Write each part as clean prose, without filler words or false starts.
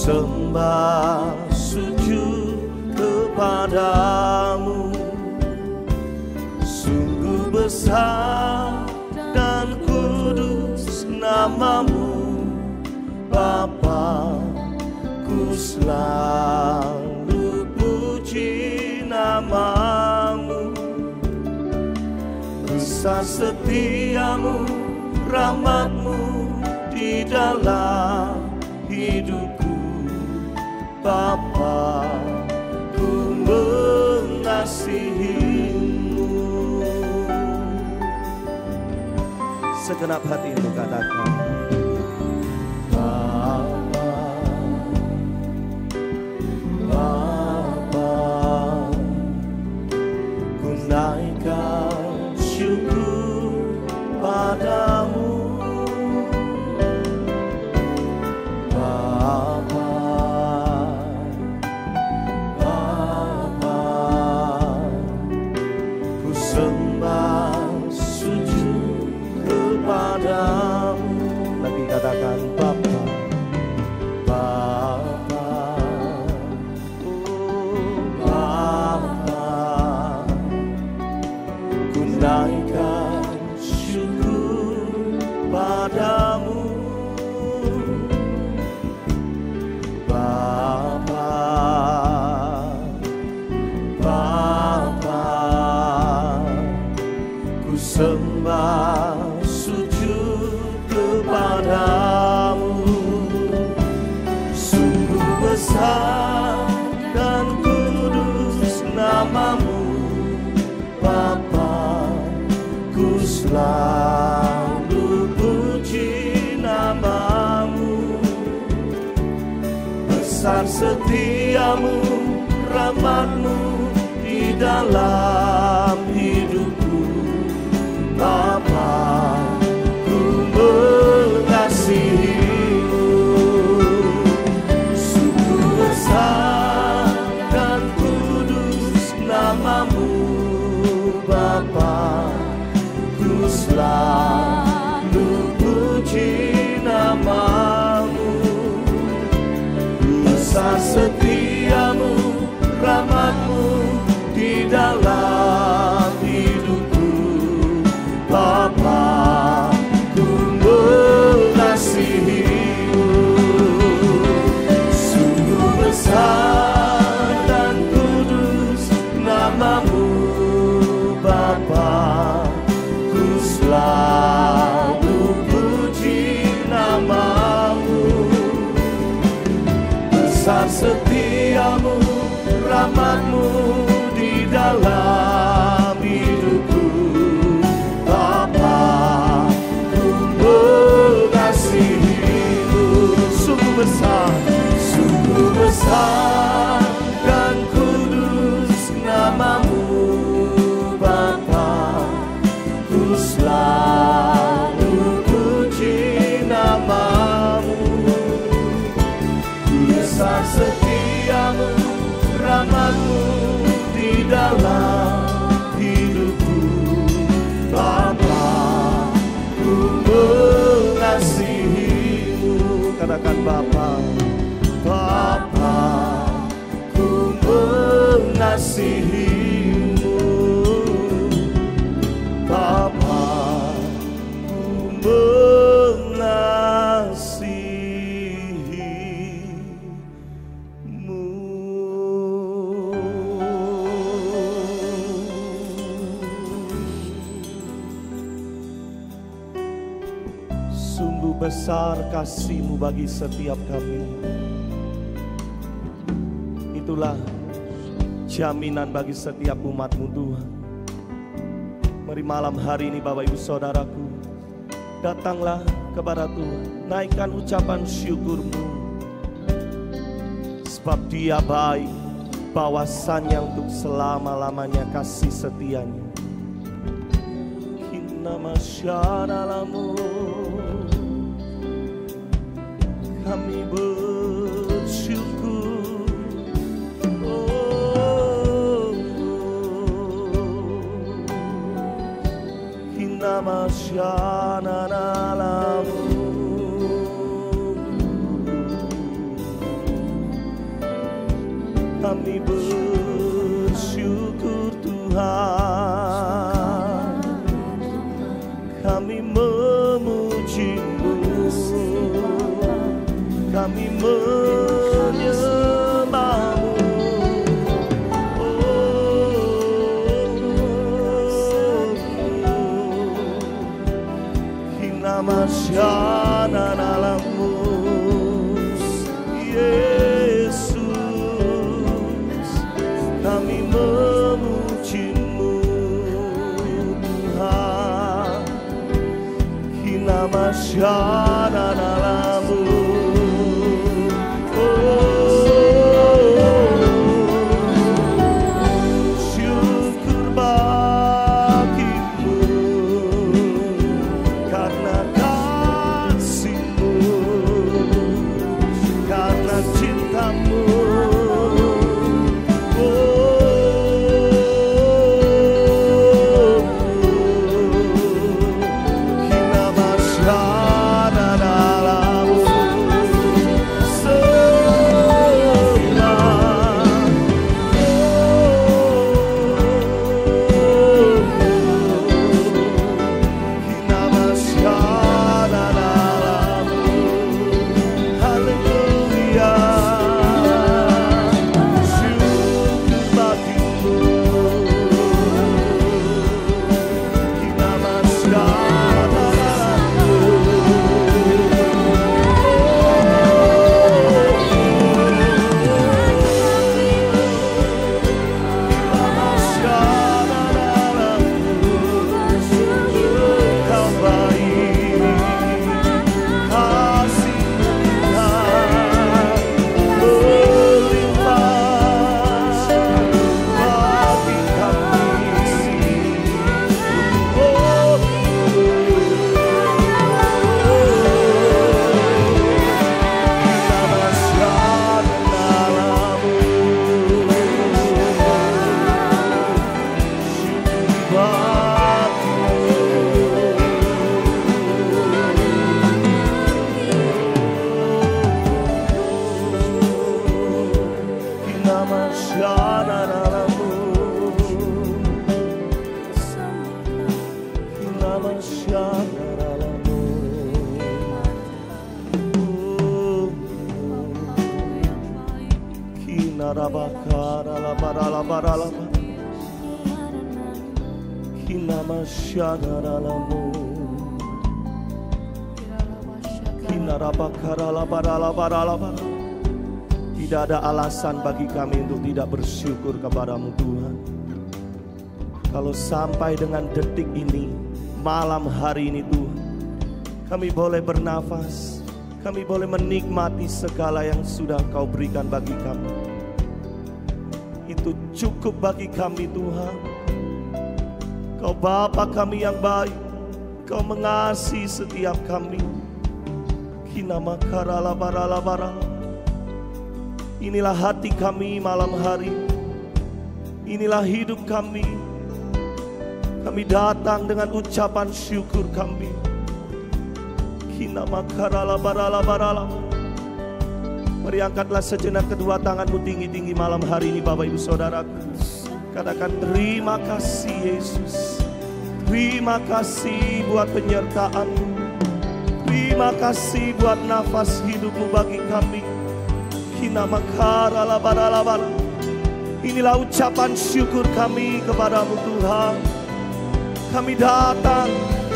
sembah sujud kepadamu. Sungguh besar dan kudus namamu, Bapa. Ku selalu puji namamu. Besar setiamu, rahmatmu di dalam hidupku, Bapa. Ku mengasihimu. Segenap hati untuk katakan, Bapa, Bapa. Ku naikkan syukur padamu, Bapa, Bapa. Ku sembah sujud kepadamu. Lagi katakan, Bapa, Bapa, oh Bapa. Ku naikkan syukur padamu, Bapa, Bapa. Ku sembah sujud kepadamu. Sungguh besar dan kudus namamu, Bapa. Ku selalu puji namamu. Besar setiamu, rahmatmu di dalam hidupku, Bapa. Ku mengasihimu. Sungguh besar dan kudus namamu, Bapa. Ku selalu puji namamu. Besar setiamu, rahmatmu di dalam hidupku, Bapa. Ku mengasihimu. Sungguh besar dan kudus namamu, Bapa. Ku selalu puji namamu. Besar setiamu, rahmatmu di dalam hidupku, Bapa. Ku mengasihimu. Sungguh besar dan kudus namamu, Bapa. Ku selalu puji namamu. Besar setiamu, rahmatmu di dalam hidupku, Bapa. Ku mengasihimu. Katakan, Bapa, Bapa. Ku mengasihimu, Bapa. Ku mengasihimu. Sungguh besar kasih-Mu bagi setiap kami. Itulah jaminan bagi setiap umat-Mu, Tuhan. Mari malam hari ini Bapak Ibu Saudaraku, datanglah kepada Tuhan, naikkan ucapan syukur-Mu. Sebab Dia baik, bahwasannya untuk selama-lamanya kasih setianya. Kina masyarakat kami bersyukur. Oh, Kina masyarakat menyembahmu. Hinamasyana nalamu Yesus, kami memujimu Tuhan. Hinamasyana nalamu. Syukur bagimu karena kasihmu, karena cintamu. Hinamasyana nalamu. Tidak ada alasan bagi kami untuk tidak bersyukur kepadamu Tuhan. Kalau sampai dengan detik ini, malam hari ini Tuhan, kami boleh bernafas, kami boleh menikmati segala yang sudah Kau berikan bagi kami. Itu cukup bagi kami Tuhan. Kau Bapa kami yang baik, Kau mengasihi setiap kami. Inilah hati kami malam hari, inilah hidup kami. Kami datang dengan ucapan syukur kami. Mari angkatlah sejenak kedua tanganmu tinggi-tinggi malam hari ini Bapak Ibu Saudaraku. Katakan terima kasih Yesus. Terima kasih buat penyertaan-Mu. Terima kasih buat nafas hidup-Mu bagi kami. Inilah ucapan syukur kami kepadamu Tuhan. Kami datang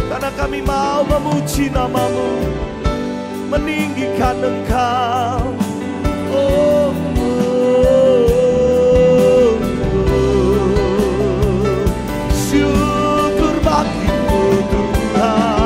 karena kami mau memuji nama-Mu, meninggikan Engkau. Syukur bagimu Tuhan.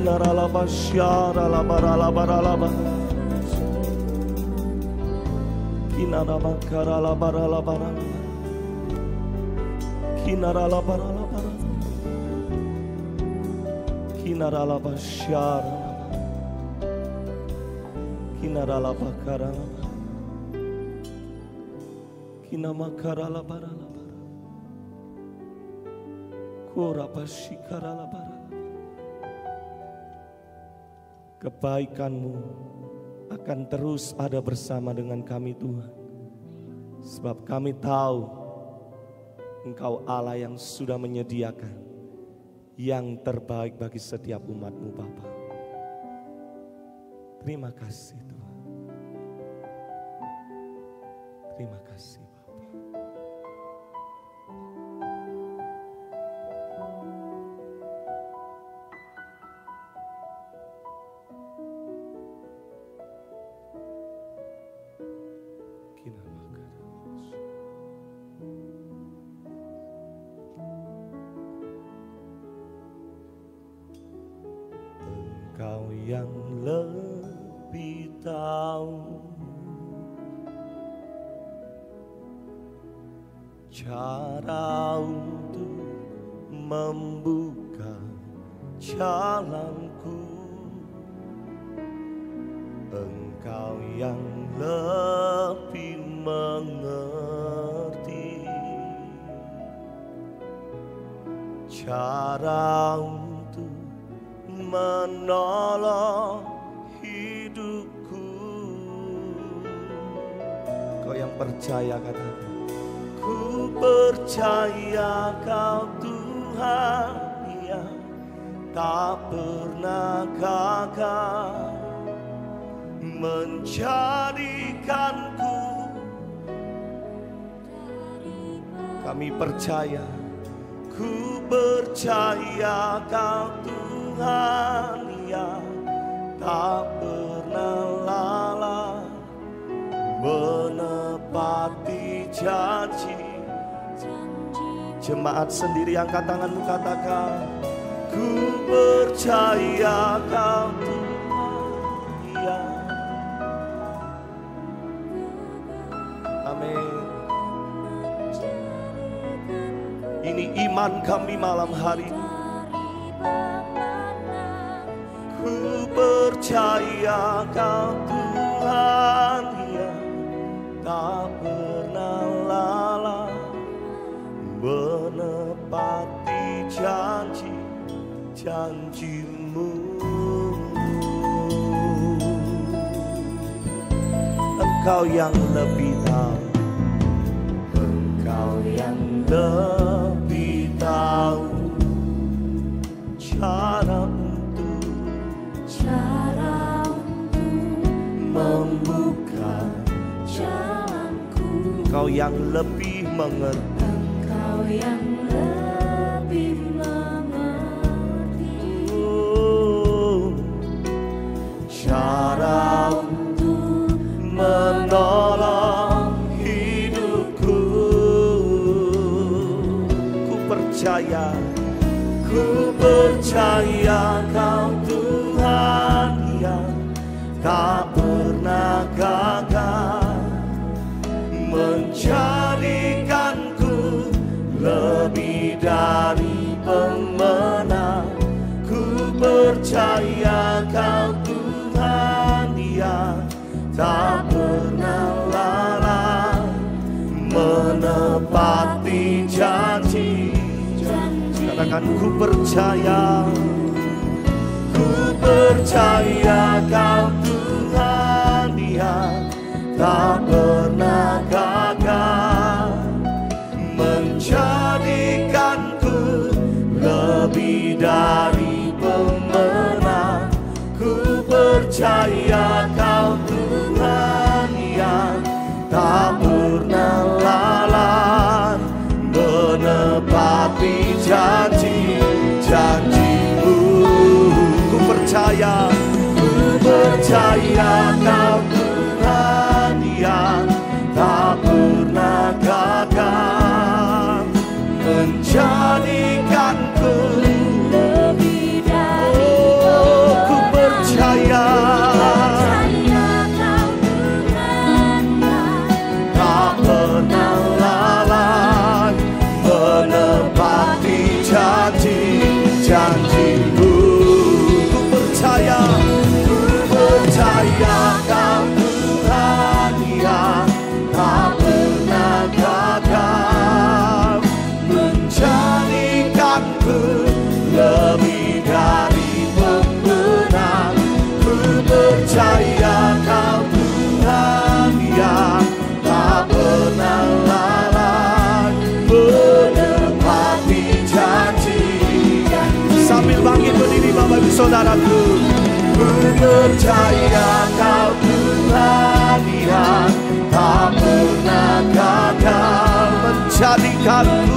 Kinaralaba syaralabaralabaralaba. Kinaraba karalabaralabaralaba. Kinaralabaralabaralaba. Kinaralaba syaralaba. Kinaralaba karalaba. Kinamakaralabaralaba. Korabashikaralabaralaba. Kebaikan-Mu akan terus ada bersama dengan kami Tuhan. Sebab kami tahu Engkau Allah yang sudah menyediakan yang terbaik bagi setiap umat-Mu Bapa. Terima kasih Tuhan. Terima kasih Bapa. Engkau yang lebih tahu cara untuk membuka jalanku. Engkau yang lebih mengerti cara untuk menolong hidupku. Kau yang percaya katakan, ku percaya Kau Tuhan yang tak pernah gagal menjadikanku. Kami percaya, ku percaya Kau Tuhan yang tak pernah lalai menepati janji. Jemaat sendiri angkat tanganmu katakan, ku percaya Kau Tuhan yang. Amin. Ini iman kami malam hari ini. Ku percaya Kau Tuhan yang tak pernah lalai menepati janji-janji-Mu. Engkau yang lebih tahu, Engkau yang lebih tahu cara untuk membuka jalanku. Engkau yang lebih mengerti, Engkau yang lebih mengerti cara untuk menolong hidupku. Ku percaya, ku percaya Kau Tuhan yang tak pernah gagal menjadikanku lebih dari pemenang. Ku percaya Kau Tuhan yang tak pernah lalai menepati janji. Katakan, ku percaya, ku percaya Kau Tuhan yang tak pernah gagal menjadikanku lebih dari pemenang. Ku percaya Kau Tuhan yang tak pernah lalai menepati janji-janji-Mu. Ku percaya, ku percaya Kau Tuhan yang tak pernah gagal menjadikanku lebih janji-Mu. Ku percaya Kau Tuhan yang tak pernah gagal, menjadikanku lebih dari pemenang. Ku percaya Kau Tuhan yang tak pernah lalai, menepati janji. Sambil bangkit berdiri Bapak Ibu Saudaraku. Ku percaya Kau Tuhan yang tak pernah gagal, menjadikanku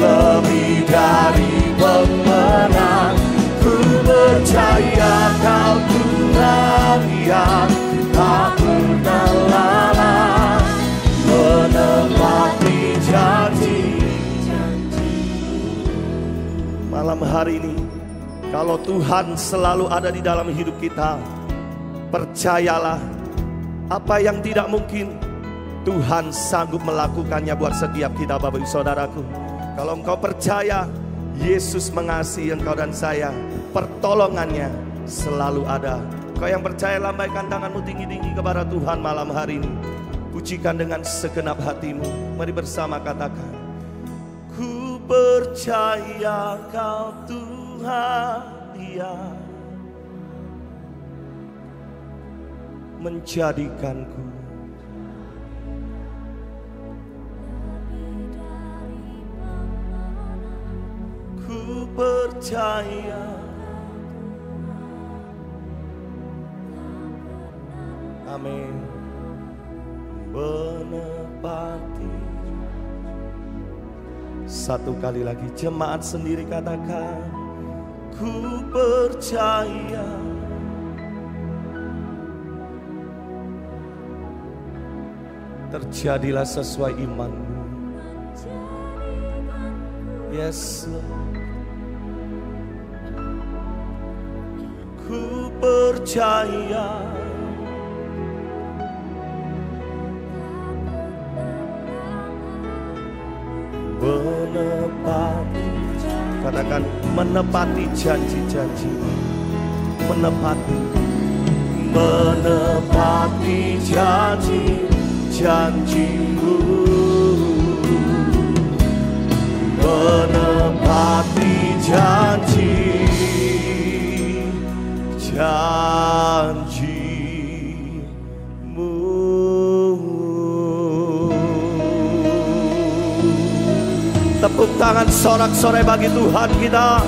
lebih dari pemenang. Ku percaya Kau Tuhan yang tak pernah lalai, menepati janji. Malam hari ini, kalau Tuhan selalu ada di dalam hidup kita, percayalah, apa yang tidak mungkin Tuhan sanggup melakukannya buat setiap kita Bapak Ibu Saudaraku. Kalau engkau percaya Yesus mengasihi engkau dan saya, pertolongannya selalu ada. Kau yang percaya, lambaikan tanganmu tinggi-tinggi kepada Tuhan malam hari ini. Pujikan dengan segenap hatimu. Mari bersama katakan, ku percaya Kau Tuhan yang menjadikanku ku percaya. Amin. Menepati. Satu kali lagi jemaat sendiri katakan, ku percaya. Terjadilah sesuai imanmu. Yes, ku percaya. Menepati, katakan menepati janji-janji. Menepati janji-janji-Mu. Menepati janji-janji-Mu. Tepuk tangan sorak-sorai bagi Tuhan kita.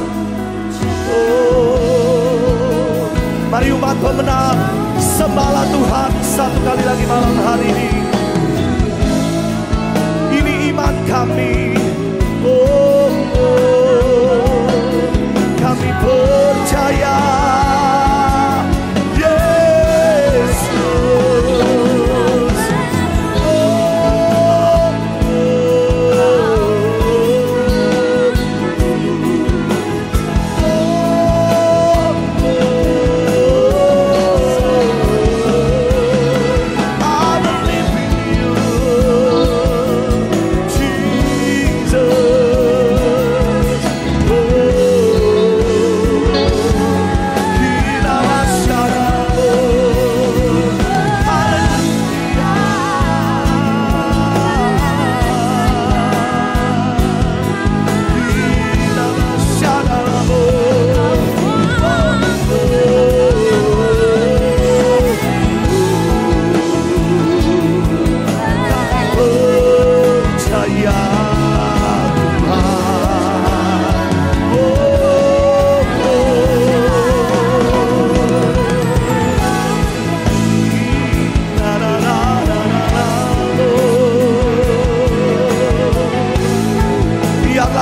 Oh, mari umat pemenang, sembahlah Tuhan satu kali lagi malam hari ini. Ini iman kami. Oh, kami percaya Yesus.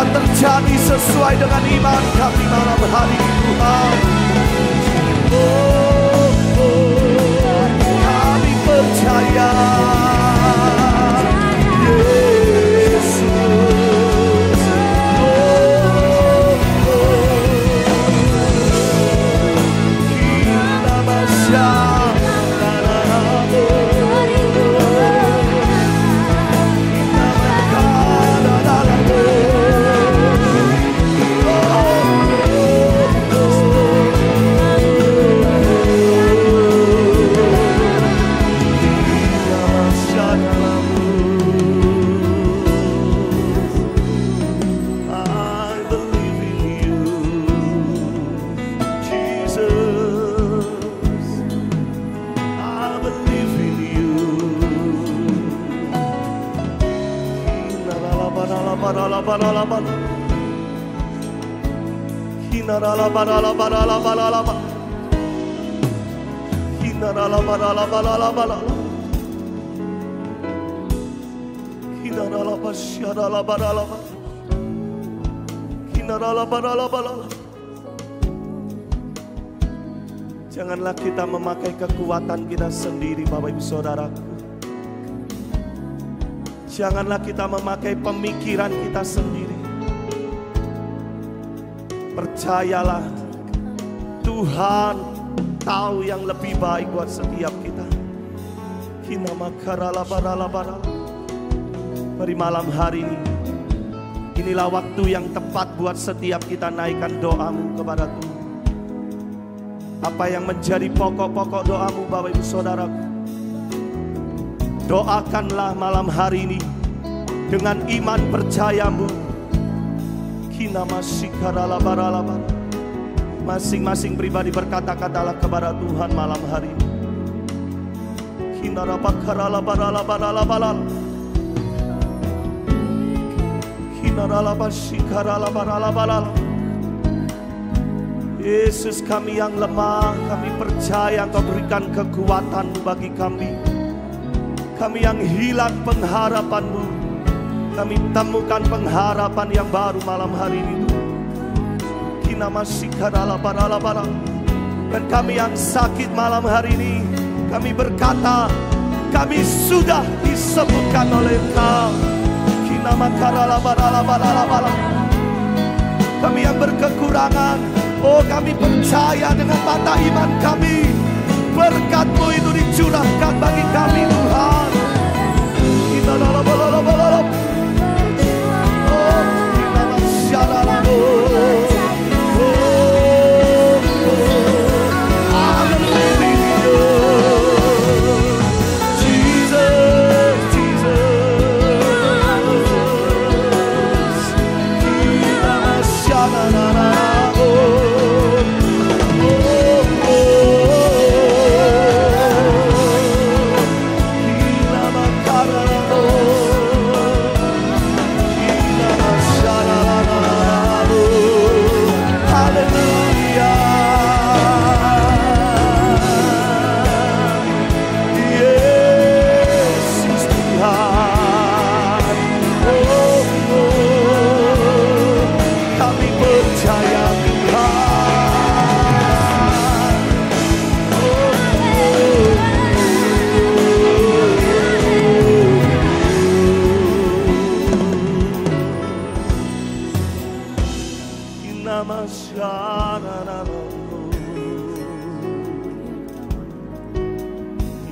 Terjadi sesuai dengan iman kami malam hari ini Tuhan. Kami percaya Yesus. Kita Janganlah kita memakai kekuatan kita sendiri, Bapak Ibu Saudaraku. Janganlah kita memakai pemikiran kita sendiri. Percayalah, Tuhan tahu yang lebih baik buat setiap kita. Mari malam hari ini, inilah waktu yang tepat buat setiap kita naikkan doamu kepada Tuhan. Apa yang menjadi pokok-pokok doamu, Bapak Ibu Saudaraku? Doakanlah malam hari ini dengan iman percayamu. Masing-masing pribadi berkata-katalah kepada Tuhan malam hari ini. Yesus, kami yang lemah, kami percaya Engkau berikan kekuatan bagi kami. Kami yang hilang pengharapan-Mu, kami temukan pengharapan yang baru malam hari ini. Dan kami yang sakit malam hari ini, kami berkata, kami sudah disembuhkan oleh Engkau. Kami yang berkekurangan, oh kami percaya dengan mata iman kami, berkat-Mu itu dicurahkan bagi kami, Tuhan.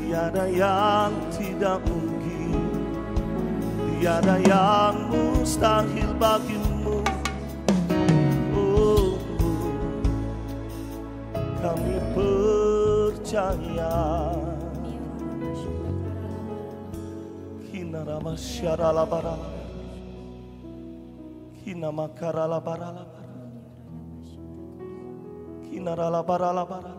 Tiada yang tidak mungkin, tiada yang mustahil bagimu. Oh, kami percaya. Kina ramasyara barala, kina makarala barala, kina rala barala barala.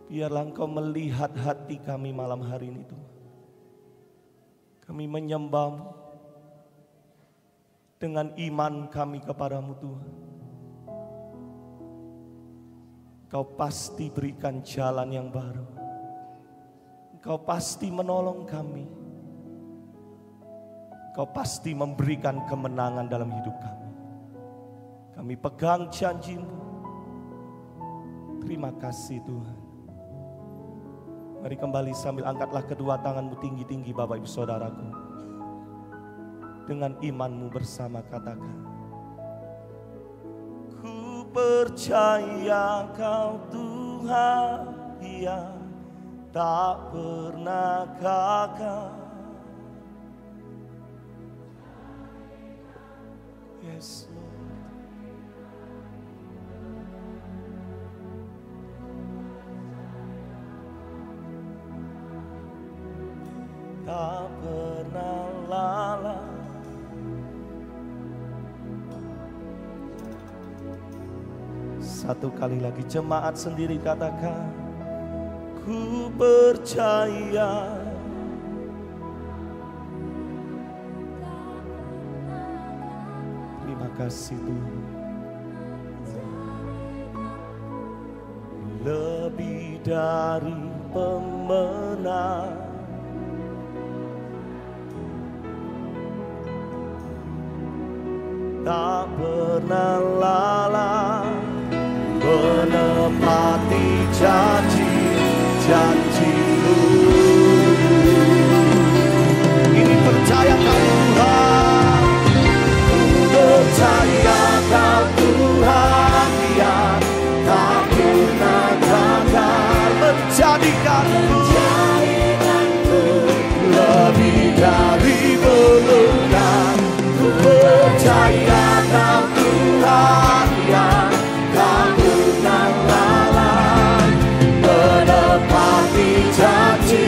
Biarlah Engkau melihat hati kami malam hari ini, Tuhan. Kami menyembah-Mu dengan iman kami kepadamu, Tuhan. Engkau pasti berikan jalan yang baru. Engkau pasti menolong kami. Kau pasti memberikan kemenangan dalam hidup kami. Kami pegang janji-Mu. Terima kasih Tuhan. Mari kembali sambil angkatlah kedua tanganmu tinggi-tinggi Bapak Ibu Saudaraku. Dengan imanmu bersama katakan. Ku percaya Kau Tuhan yang tak pernah gagal. Yes, Lord. Tak pernah lalai, Satu kali lagi jemaat sendiri katakan, ku percaya. Terima kasih Tuhan. Lebih dari pemenang, tak pernah lalai menepati janji-janji-Mu. Ini percayakan Tuhan, ku percaya Kau Tuhan yang tak pernah gagal menjadikanku lebih dari pemenang. Ku percaya Kau Tuhan yang tak pernah lalai menepati janji.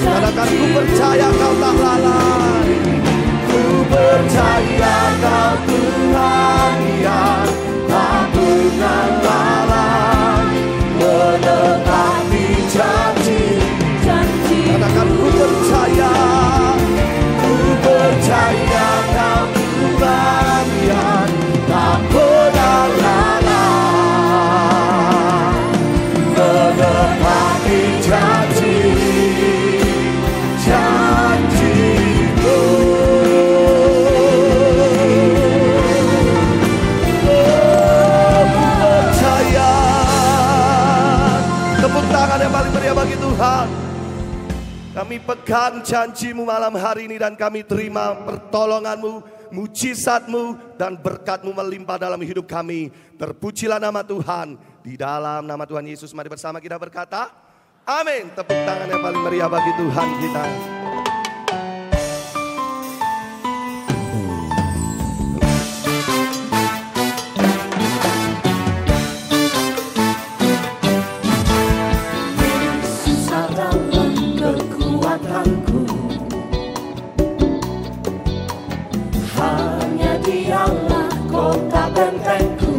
Katakan, ku percaya Kau tak lalai. Ku percaya Kau Tuhan yang tak pernah lalai menepati janji. Katakan, ku percaya. Ku percaya Kau Tuhan yang tak pernah lalai menepati janji-Mu. Ku percaya. Tepuk tangan yang paling meriah bagi Tuhan. Kami pegang janji-Mu malam hari ini dan kami terima pertolongan-Mu, mujizat-Mu dan berkat-Mu melimpah dalam hidup kami. Terpujilah nama Tuhan. Di dalam nama Tuhan Yesus mari bersama kita berkata amin. Tepuk tangan yang paling meriah bagi Tuhan kita. Hanya Dialah kota bentengku,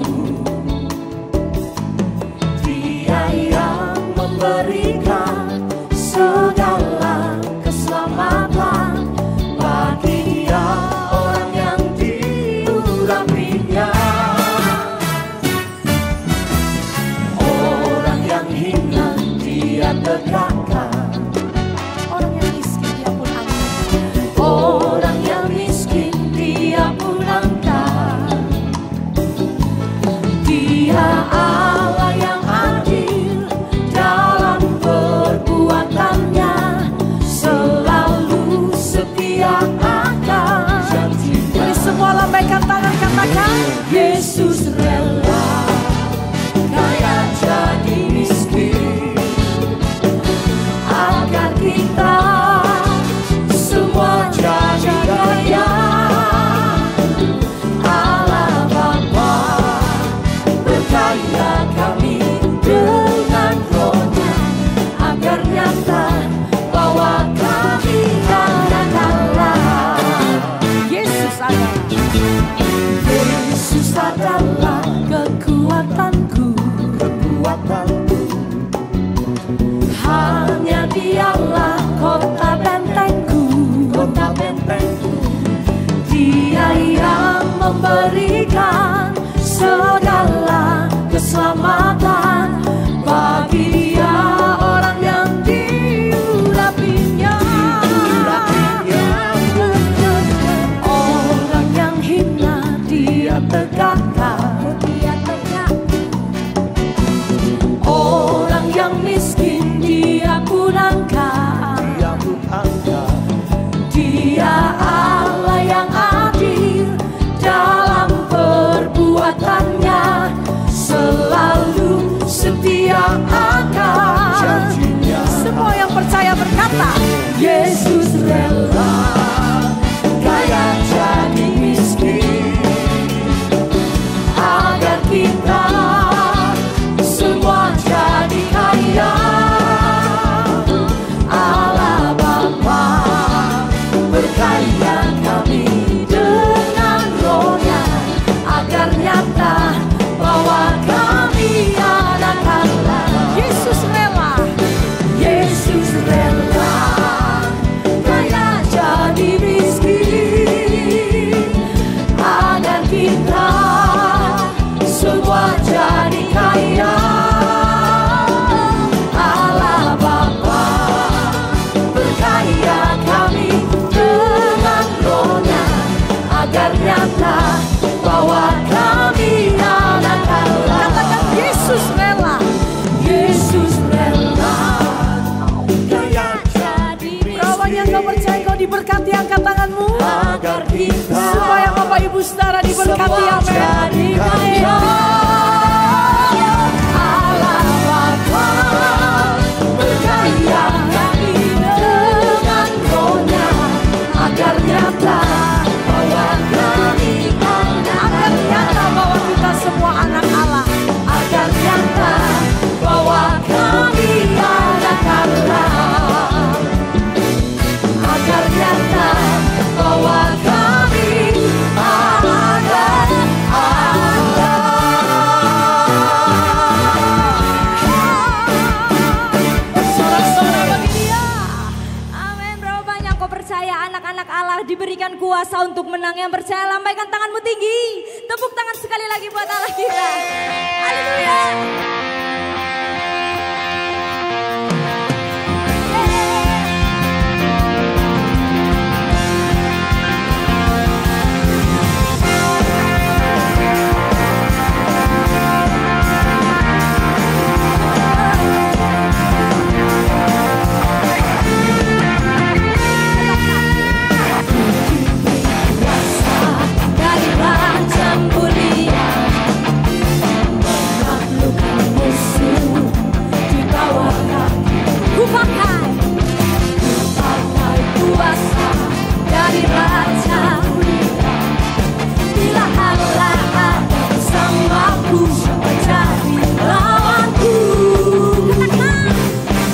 Dia yang memberikan segala keselamatan bagi dia orang yang diurapinya. Orang yang hina Dia tegakkan, orang yang miskin Dia pun angkat. Orang yang miskin Dia pun angkat. Dia Allah yang adil dalam perbuatannya, selalu setia akan. Mari semua lambaikan tangan, katakan Yesus rela kaya jadi miskin agar kita semua jadi kaya. Allah Bapa berkaya kami dengan Roh-Nya, agar nyata bahwa kami anak Allah. Yesus adalah kekuatanku. Hanya Dialah kota bentengku. Dia yang memberikan segala keselamatan bagi dia orang yang diurapinya. Orang yang hina Dia tegakkan. Orang yang miskin Dia pun angkat. Dia Allah yang adil dalam perbuatannya, berkati amin. Allah Bapa berkarya kami dengan rohnya agar nyata bahwa kami agar nyata bahwa kita semua anak Allah, agar nyata bahwa kami anak Allah, agar nyata bahwa kami anak Allah. Sorak-sorak bagi Dia. Amin. Berapa banyak kau percaya anak-anak Allah diberikan kuasa untuk menang? Yang percaya lambaikan tanganmu tinggi. Tepuk tangan sekali lagi buat Allah kita. Haleluya. Dari Raja mulia menaklukkan musuh di bawah kaki. Ku pakai kuasa dari Raja mulia. Bila Allah ada bersamaku, menjadi lawanku. Katakan,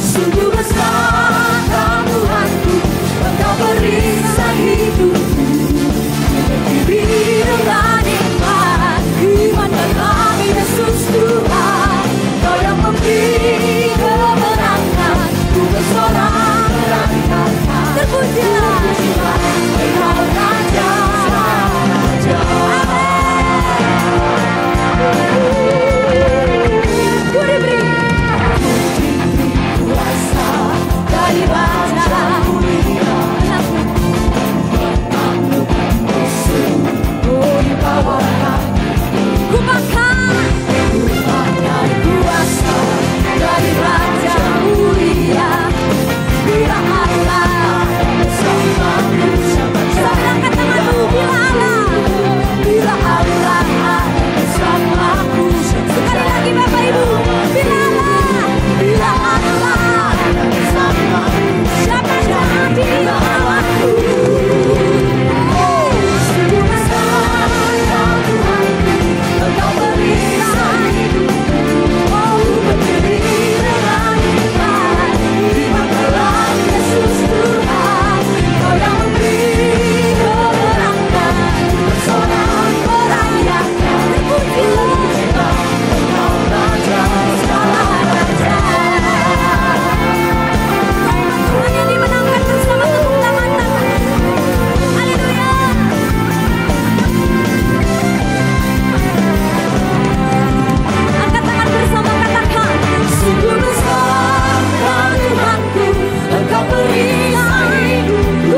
sungguh besar Tuhanku, Engkau periksa hidupku. Berdiri dengan iman, iman dalam Yesus Tuhan. Kau yang memberi kemenangan, ku bersorak-sorai. Terpujilah Engkau Raja, Raja. Ku diberi kuasa dari Raja mulia. Ku pakai kuasa dari Raja mulia. Bila Allah bersamaku, serahkan tanganmu. Bila Allah bersamaku. Sekali lagi Bapak Ibu. Bila Allah bersamaku, siapa yang di lawanku? Sungguh besar Tuhanku, Engkau periksa hidupku. Oh, berdiri dengan iman, iman dalam Yesus Tuhan. Kau yang memberi kemenangan, bersorak merayakan. Terpujilah Engkau Raja segala raja. Tuhan yang dimenangkan bersama tepuk tangan-tangan. Haleluya. Angkat tangan bersama, katakan, sungguh besar Tuhanku, Engkau periksa hidupku. Ku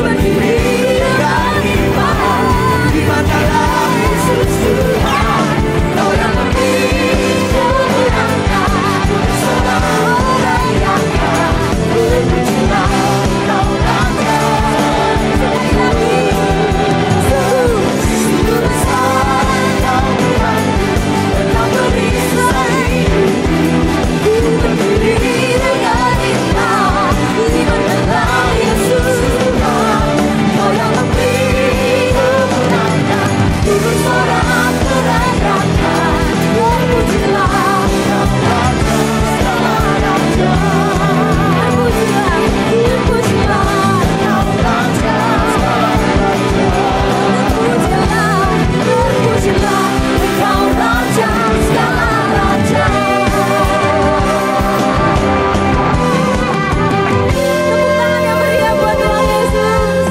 berdiri dengan iman, iman dalam Yesus Tuhan. Kau yang memberi kemenangan, bersorak merayakan. Terpujilah Engkau Raja. Sekali lagi, sungguh besar Tuhan, Engkau periksa hidupku. Ku berdiri dengan iman, iman dalam Yesus Tuhan. Kau yang memberi kemenangan, ku bersorak merayakan. Terpujilah Engkau Raja segala raja. Terpujilah Engkau Raja segala raja. Terpujilah Engkau Raja segala raja. Tepuk tangan yang meriah buat Tuhan Yesus.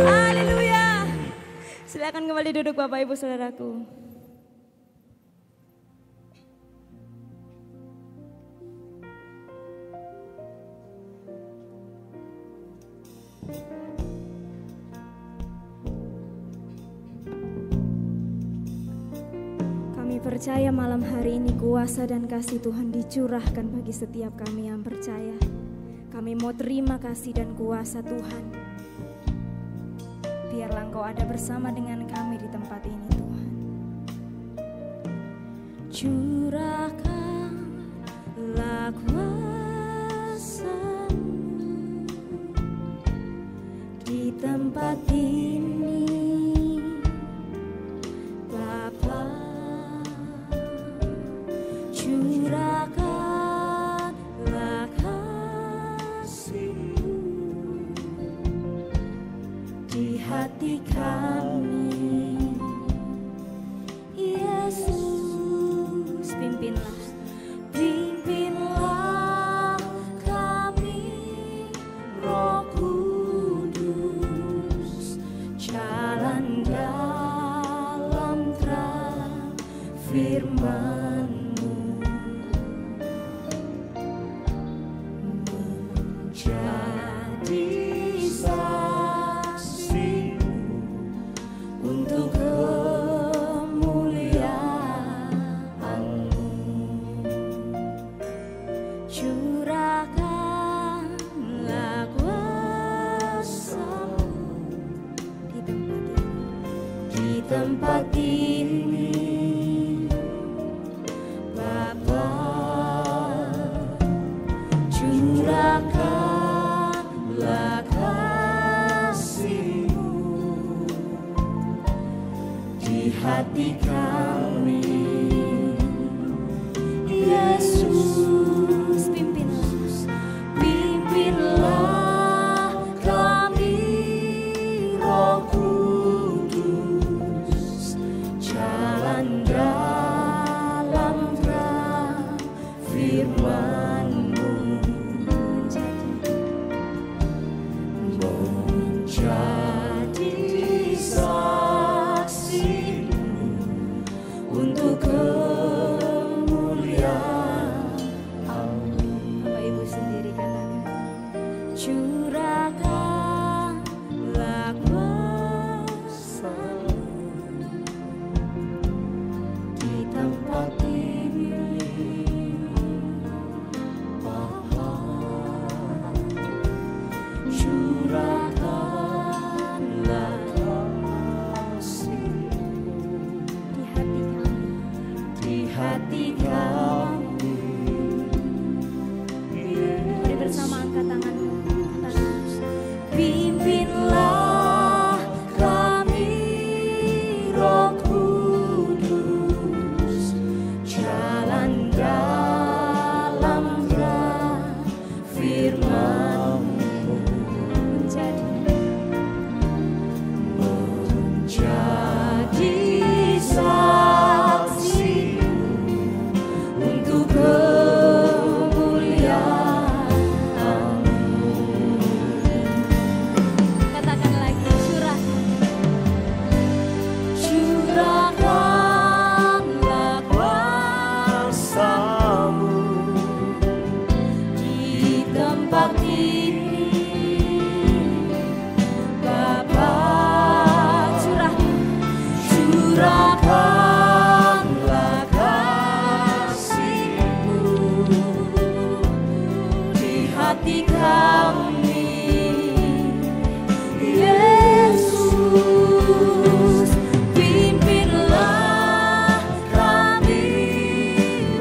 Haleluya. Silakan kembali duduk Bapak Ibu Saudaraku. Kami percaya malam hari ini kuasa dan kasih Tuhan dicurahkan bagi setiap kami yang percaya. Kami mau terima kasih dan kuasa Tuhan. Biarlah Engkau ada bersama dengan kami di tempat Curahkanlah kuasa-Mu di tempat ini, Bapa. Curahkanlah kasih-Mu di hati kami, Yesus. Pimpinlah kami, Roh Kudus, jalan dalam terang firman-Mu, menjadi saksi-Mu untuk kemuliaan-Mu. Curahkanlah kuasa-Mu di tempat ini, Bapa. Curahkanlah kasih-Mu di hati kami, Yesus. Pimpinlah kami, Roh Kudus, jalan dalam terang firman-Mu, menjadi saksi-Mu untuk kemuliaan. Bapak Ibu sendiri katakan, curahkanlah kuasa-Mu di tempat ini, Bapa. Curahkanlah kasih-Mu di hati kami. Mari bersama angkat tangan. Pimpinlah kami, Roh Kudus, jalan dalam terang firman-Mu, menjadi saksi-Mu untuk kemuliaan-Mu. Katakan lagi, curahkanlah kuasa-Mu di tempat ini, Bapa. Curahkanlah kasih-Mu di hati kami, Yesus. Pimpinlah kami,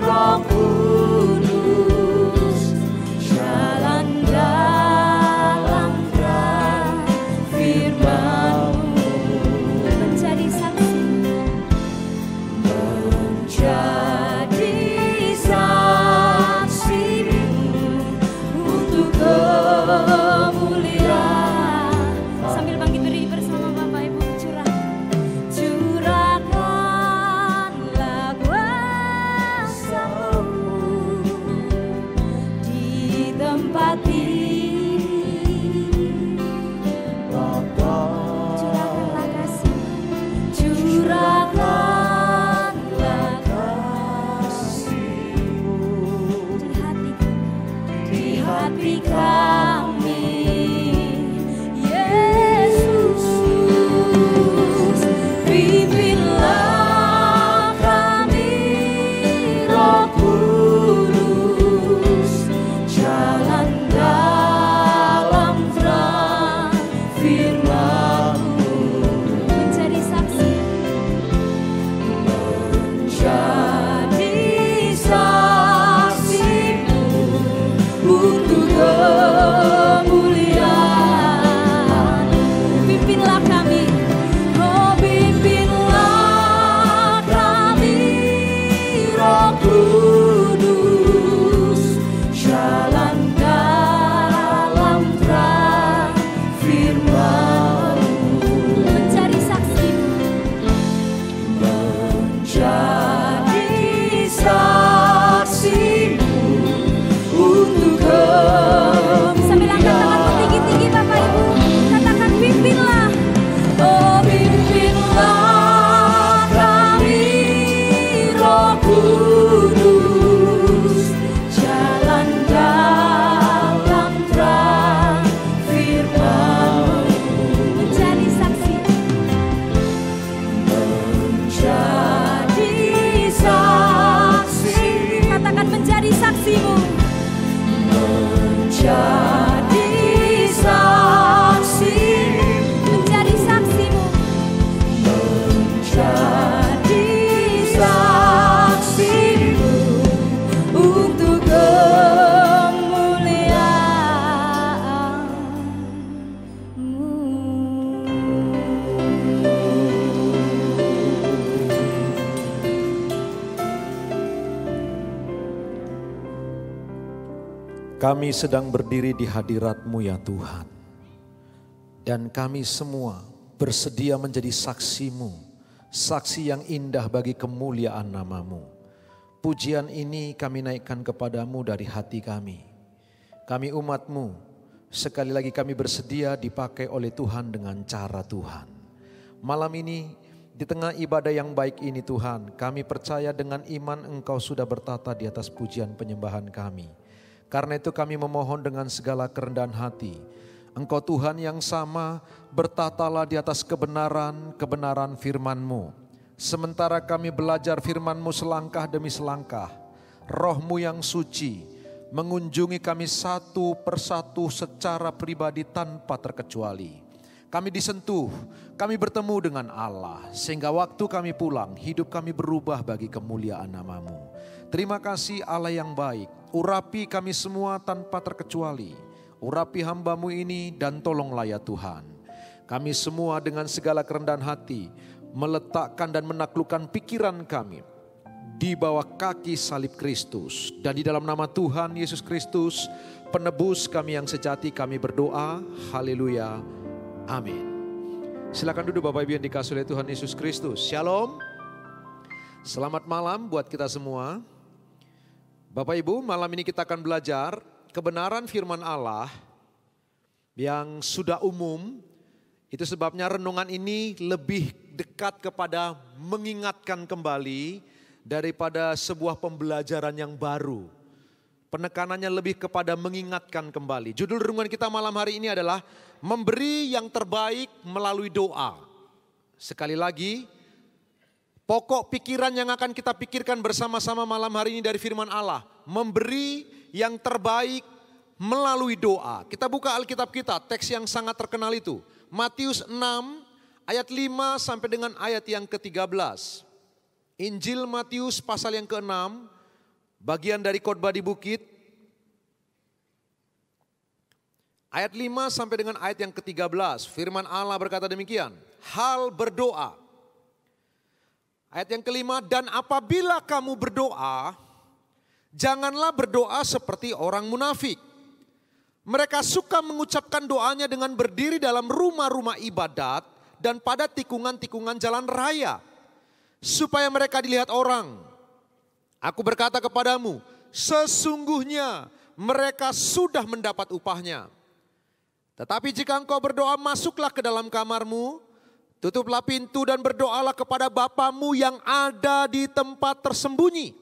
Roh Kudus, jalan dalam terang firman-Mu, menjadi saksi-Mu untuk kemuliaan. Sambil bangkit berdiri bersama Bapak Ibu, curahkanlah kuasa-Mu di tempat ini, Bapa. Curahkanlah kasih-Mu, curahkanlah kasih-Mu di hati kami, Yesus. Pimpinlah kami, Roh Kudus, jalan dalam terang firman-Mu, menjadi saksi, menjadi untuk kemuliaan. Pimpinlah kami, oh pimpinlah kami, Roh Kudus, jalan dalam terang firman-Mu, mencari saksi-Mu, menjadi saksi-Mu untuk kemuliaan. Sambil angkat tanganmu tinggi-tinggi Bapak Ibu, katakan pimpinlah, oh pimpinlah kami, Roh Kudus, jalan dalam terang firman-Mu, menjadi saksi, menjadi saksi. Katakan menjadi saksi-Mu, menjadi saksi, menjadi saksi-Mu, menjadi saksi-Mu untuk Kami sedang berdiri di hadirat-Mu ya Tuhan. Dan kami semua bersedia menjadi saksi-Mu, saksi yang indah bagi kemuliaan nama-Mu. Pujian ini kami naikkan kepadamu dari hati kami. Kami umat-Mu, sekali lagi kami bersedia dipakai oleh Tuhan dengan cara Tuhan. Malam ini di tengah ibadah yang baik ini Tuhan, kami percaya dengan iman Engkau sudah bertata di atas pujian penyembahan kami. Karena itu kami memohon dengan segala kerendahan hati, Engkau Tuhan yang sama bertatalah di atas kebenaran firman-Mu. Sementara kami belajar firman-Mu selangkah demi selangkah, Roh-Mu yang suci mengunjungi kami satu persatu secara pribadi tanpa terkecuali. Kami disentuh, kami bertemu dengan Allah, sehingga waktu kami pulang, hidup kami berubah bagi kemuliaan nama-Mu. Terima kasih Allah yang baik, urapi kami semua tanpa terkecuali. Urapi hamba-Mu ini dan tolonglah ya Tuhan. Kami semua dengan segala kerendahan hati meletakkan dan menaklukkan pikiran kami di bawah kaki salib Kristus. Dan di dalam nama Tuhan Yesus Kristus, penebus kami yang sejati, kami berdoa. Haleluya. Amin. Silakan duduk Bapak Ibu yang dikasihi oleh Tuhan Yesus Kristus. Shalom. Selamat malam buat kita semua. Bapak Ibu, malam ini kita akan belajar kebenaran firman Allah yang sudah umum. Itu sebabnya renungan ini lebih dekat kepada mengingatkan kembali daripada sebuah pembelajaran yang baru. Penekanannya lebih kepada mengingatkan kembali. Judul renungan kita malam hari ini adalah memberi yang terbaik melalui doa. Sekali lagi, pokok pikiran yang akan kita pikirkan bersama-sama malam hari ini dari firman Allah. Memberi yang terbaik melalui doa. Kita buka Alkitab kita, teks yang sangat terkenal itu. Matius 6 ayat 5 sampai dengan ayat yang ke-13. Injil Matius pasal yang ke-6, bagian dari khotbah di bukit. Ayat 5 sampai dengan ayat yang ke-13. Firman Allah berkata demikian. Hal berdoa. Ayat yang kelima, dan apabila kamu berdoa, janganlah berdoa seperti orang munafik. Mereka suka mengucapkan doanya dengan berdiri dalam rumah-rumah ibadat dan pada tikungan-tikungan jalan raya, supaya mereka dilihat orang. Aku berkata kepadamu, sesungguhnya mereka sudah mendapat upahnya. Tetapi jika engkau berdoa, masuklah ke dalam kamarmu, tutuplah pintu dan berdoalah kepada Bapamu yang ada di tempat tersembunyi.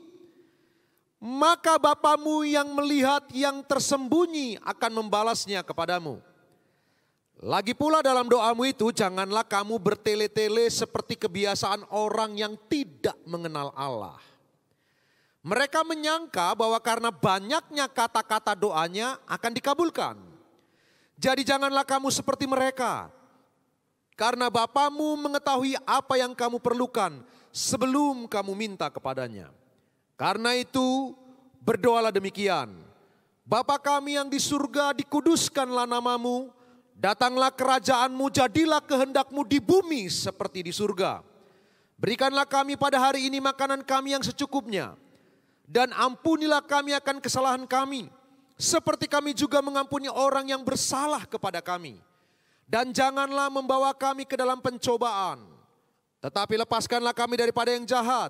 Maka Bapamu yang melihat yang tersembunyi akan membalasnya kepadamu. Lagi pula dalam doamu itu janganlah kamu bertele-tele seperti kebiasaan orang yang tidak mengenal Allah. Mereka menyangka bahwa karena banyaknya kata-kata doanya akan dikabulkan. Jadi janganlah kamu seperti mereka. Karena Bapamu mengetahui apa yang kamu perlukan sebelum kamu minta kepadanya. Karena itu berdoalah demikian. Bapa kami yang di surga, dikuduskanlah namamu, datanglah kerajaanmu, jadilah kehendakmu di bumi seperti di surga. Berikanlah kami pada hari ini makanan kami yang secukupnya, dan ampunilah kami akan kesalahan kami, seperti kami juga mengampuni orang yang bersalah kepada kami. Dan janganlah membawa kami ke dalam pencobaan, tetapi lepaskanlah kami daripada yang jahat.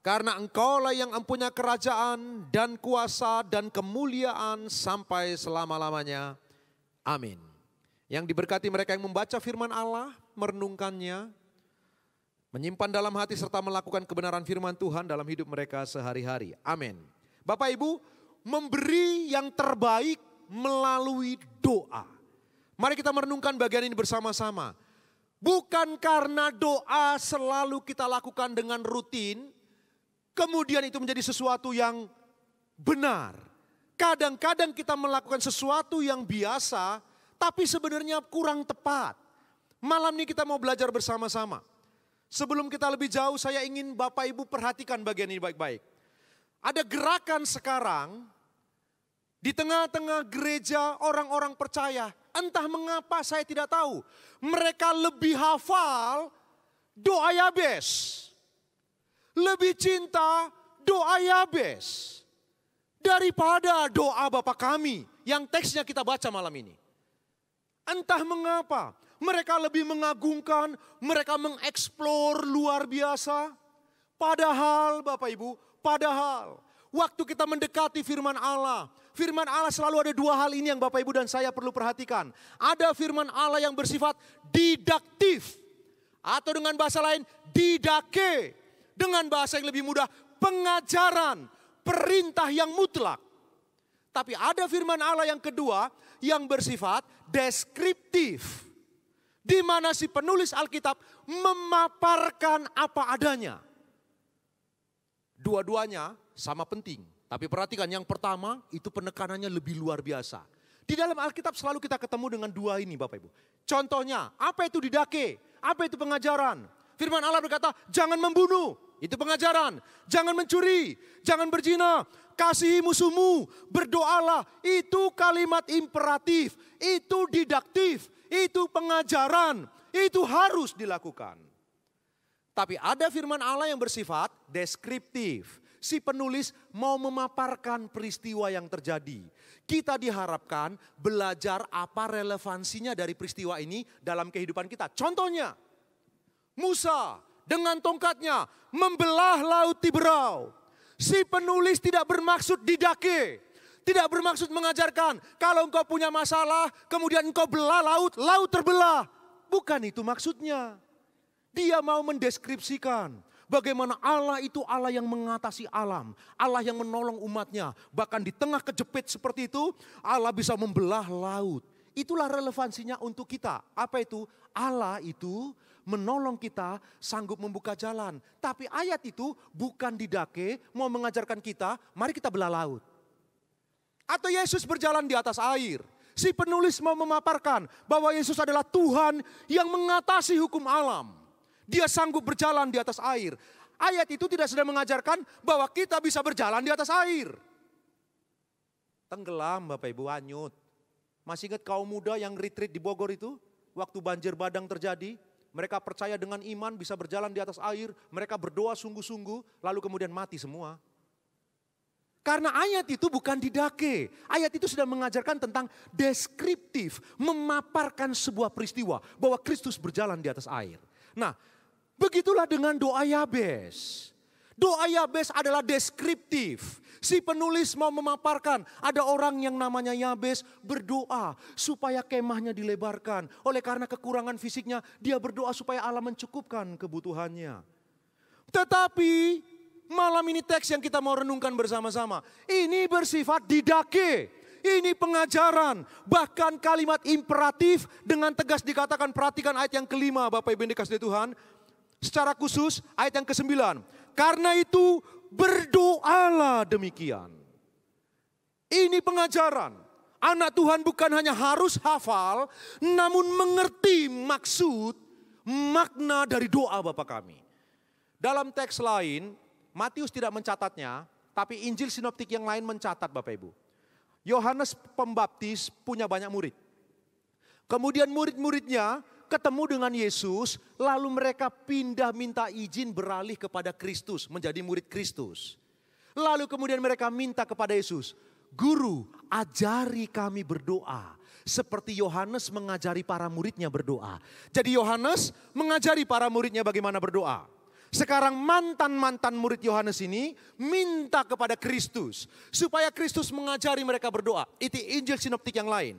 Karena Engkaulah yang empunya kerajaan dan kuasa dan kemuliaan sampai selama-lamanya. Amin. Yang diberkati mereka yang membaca firman Allah, merenungkannya, menyimpan dalam hati serta melakukan kebenaran firman Tuhan dalam hidup mereka sehari-hari. Amin. Bapak Ibu, memberi yang terbaik melalui doa. Mari kita merenungkan bagian ini bersama-sama. Bukan karena doa selalu kita lakukan dengan rutin, kemudian itu menjadi sesuatu yang benar. Kadang-kadang kita melakukan sesuatu yang biasa, tapi sebenarnya kurang tepat. Malam ini kita mau belajar bersama-sama. Sebelum kita lebih jauh, saya ingin Bapak Ibu perhatikan bagian ini baik-baik. Ada gerakan sekarang, di tengah-tengah gereja orang-orang percaya, entah mengapa saya tidak tahu. Mereka lebih hafal doa Yabes. Lebih cinta doa Yabes daripada doa Bapa kami yang teksnya kita baca malam ini. Entah mengapa mereka lebih mengagungkan, mereka mengeksplor luar biasa. Padahal Bapak Ibu, padahal waktu kita mendekati firman Allah selalu ada dua hal ini yang Bapak Ibu dan saya perlu perhatikan. Ada firman Allah yang bersifat didaktif, atau dengan bahasa lain didake. Dengan bahasa yang lebih mudah, pengajaran, perintah yang mutlak. Tapi ada firman Allah yang kedua yang bersifat deskriptif. Di mana si penulis Alkitab memaparkan apa adanya. Dua-duanya sama penting. Tapi perhatikan, yang pertama itu penekanannya lebih luar biasa. Di dalam Alkitab selalu kita ketemu dengan dua ini Bapak Ibu. Contohnya, apa itu didake? Apa itu pengajaran? Firman Allah berkata, jangan membunuh, itu pengajaran. Jangan mencuri, jangan berzina, kasihi musuhmu, berdoalah. Itu kalimat imperatif, itu didaktif, itu pengajaran, itu harus dilakukan. Tapi ada firman Allah yang bersifat deskriptif. Si penulis mau memaparkan peristiwa yang terjadi. Kita diharapkan belajar apa relevansinya dari peristiwa ini dalam kehidupan kita. Contohnya, Musa dengan tongkatnya membelah laut Tiberau. Si penulis tidak bermaksud didake, tidak bermaksud mengajarkan kalau engkau punya masalah kemudian engkau belah laut, laut terbelah. Bukan itu maksudnya. Dia mau mendeskripsikan bagaimana Allah itu Allah yang mengatasi alam, Allah yang menolong umatnya. Bahkan di tengah kejepit seperti itu Allah bisa membelah laut. Itulah relevansinya untuk kita. Apa itu? Allah itu menolong kita, sanggup membuka jalan. Tapi ayat itu bukan didake, mau mengajarkan kita, mari kita belah laut. Atau Yesus berjalan di atas air. Si penulis mau memaparkan bahwa Yesus adalah Tuhan yang mengatasi hukum alam. Dia sanggup berjalan di atas air. Ayat itu tidak sedang mengajarkan bahwa kita bisa berjalan di atas air. Tenggelam Bapak Ibu, hanyut. Masih ingat kaum muda yang retreat di Bogor itu? Waktu banjir bandang terjadi, mereka percaya dengan iman bisa berjalan di atas air. Mereka berdoa sungguh-sungguh, lalu kemudian mati semua. Karena ayat itu bukan didake. Ayat itu sudah mengajarkan tentang deskriptif. Memaparkan sebuah peristiwa bahwa Kristus berjalan di atas air. Nah, begitulah dengan doa Yabes. Doa Yabes adalah deskriptif. Si penulis mau memaparkan ada orang yang namanya Yabes berdoa supaya kemahnya dilebarkan. Oleh karena kekurangan fisiknya dia berdoa supaya Allah mencukupkan kebutuhannya. Tetapi malam ini teks yang kita mau renungkan bersama-sama. Ini bersifat didake. Ini pengajaran. Bahkan kalimat imperatif dengan tegas dikatakan, perhatikan ayat yang kelima Bapak Ibu yang dikasihi Tuhan. Secara khusus ayat yang ke-9. Karena itu berdoalah demikian. Ini pengajaran. Anak Tuhan bukan hanya harus hafal, namun mengerti maksud, makna dari doa Bapa kami. Dalam teks lain, Matius tidak mencatatnya, tapi Injil sinoptik yang lain mencatat Bapak Ibu. Yohanes Pembaptis punya banyak murid. Kemudian murid-muridnya ketemu dengan Yesus, lalu mereka pindah minta izin beralih kepada Kristus, menjadi murid Kristus. Lalu kemudian mereka minta kepada Yesus, Guru, ajari kami berdoa. Seperti Yohanes mengajari para muridnya berdoa. Jadi Yohanes mengajari para muridnya bagaimana berdoa. Sekarang mantan-mantan murid Yohanes ini minta kepada Kristus. Supaya Kristus mengajari mereka berdoa. Itu Injil sinoptik yang lain.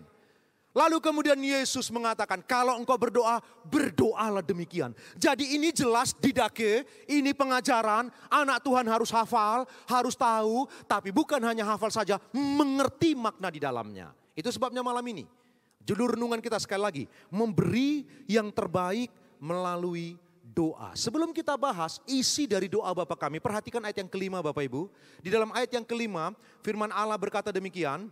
Lalu kemudian Yesus mengatakan, kalau engkau berdoa, berdoalah demikian. Jadi ini jelas didake, ini pengajaran, anak Tuhan harus hafal, harus tahu. Tapi bukan hanya hafal saja, mengerti makna di dalamnya. Itu sebabnya malam ini, judul renungan kita sekali lagi, memberi yang terbaik melalui doa. Sebelum kita bahas isi dari doa Bapa kami, perhatikan ayat yang kelima Bapak Ibu. Di dalam ayat yang kelima, firman Allah berkata demikian,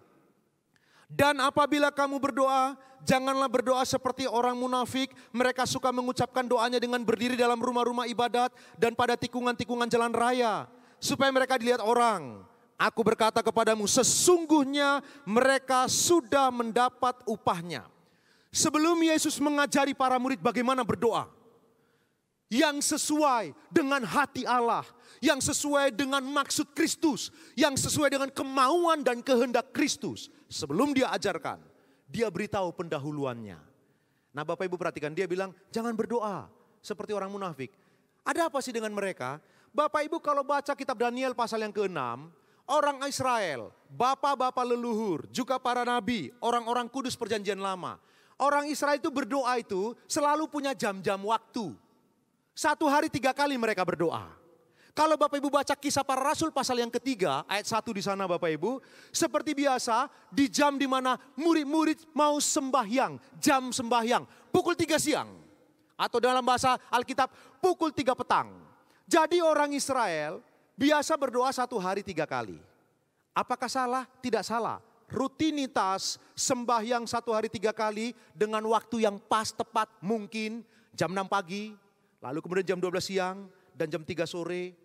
dan apabila kamu berdoa, janganlah berdoa seperti orang munafik. Mereka suka mengucapkan doanya dengan berdiri dalam rumah-rumah ibadat dan pada tikungan-tikungan jalan raya, supaya mereka dilihat orang. Aku berkata kepadamu, sesungguhnya mereka sudah mendapat upahnya. Sebelum Yesus mengajari para murid bagaimana berdoa, yang sesuai dengan hati Allah, yang sesuai dengan maksud Kristus, yang sesuai dengan kemauan dan kehendak Kristus. Sebelum dia ajarkan, dia beritahu pendahuluannya. Nah Bapak Ibu perhatikan, dia bilang jangan berdoa seperti orang munafik. Ada apa sih dengan mereka? Bapak Ibu kalau baca kitab Daniel pasal yang ke-6, orang Israel, bapak-bapak leluhur, juga para nabi, orang-orang kudus perjanjian lama. Orang Israel itu berdoa itu selalu punya jam-jam waktu. 1 hari 3 kali mereka berdoa. Kalau Bapak Ibu baca Kisah Para Rasul pasal yang ketiga, ayat 1 di sana Bapak Ibu. Seperti biasa, di jam di mana murid-murid mau sembahyang, jam sembahyang, pukul 3 siang. Atau dalam bahasa Alkitab, pukul 3 petang. Jadi orang Israel biasa berdoa 1 hari 3 kali. Apakah salah? Tidak salah. Rutinitas sembahyang 1 hari 3 kali dengan waktu yang pas tepat mungkin jam 6 pagi, lalu kemudian jam 12 siang, dan jam 3 sore.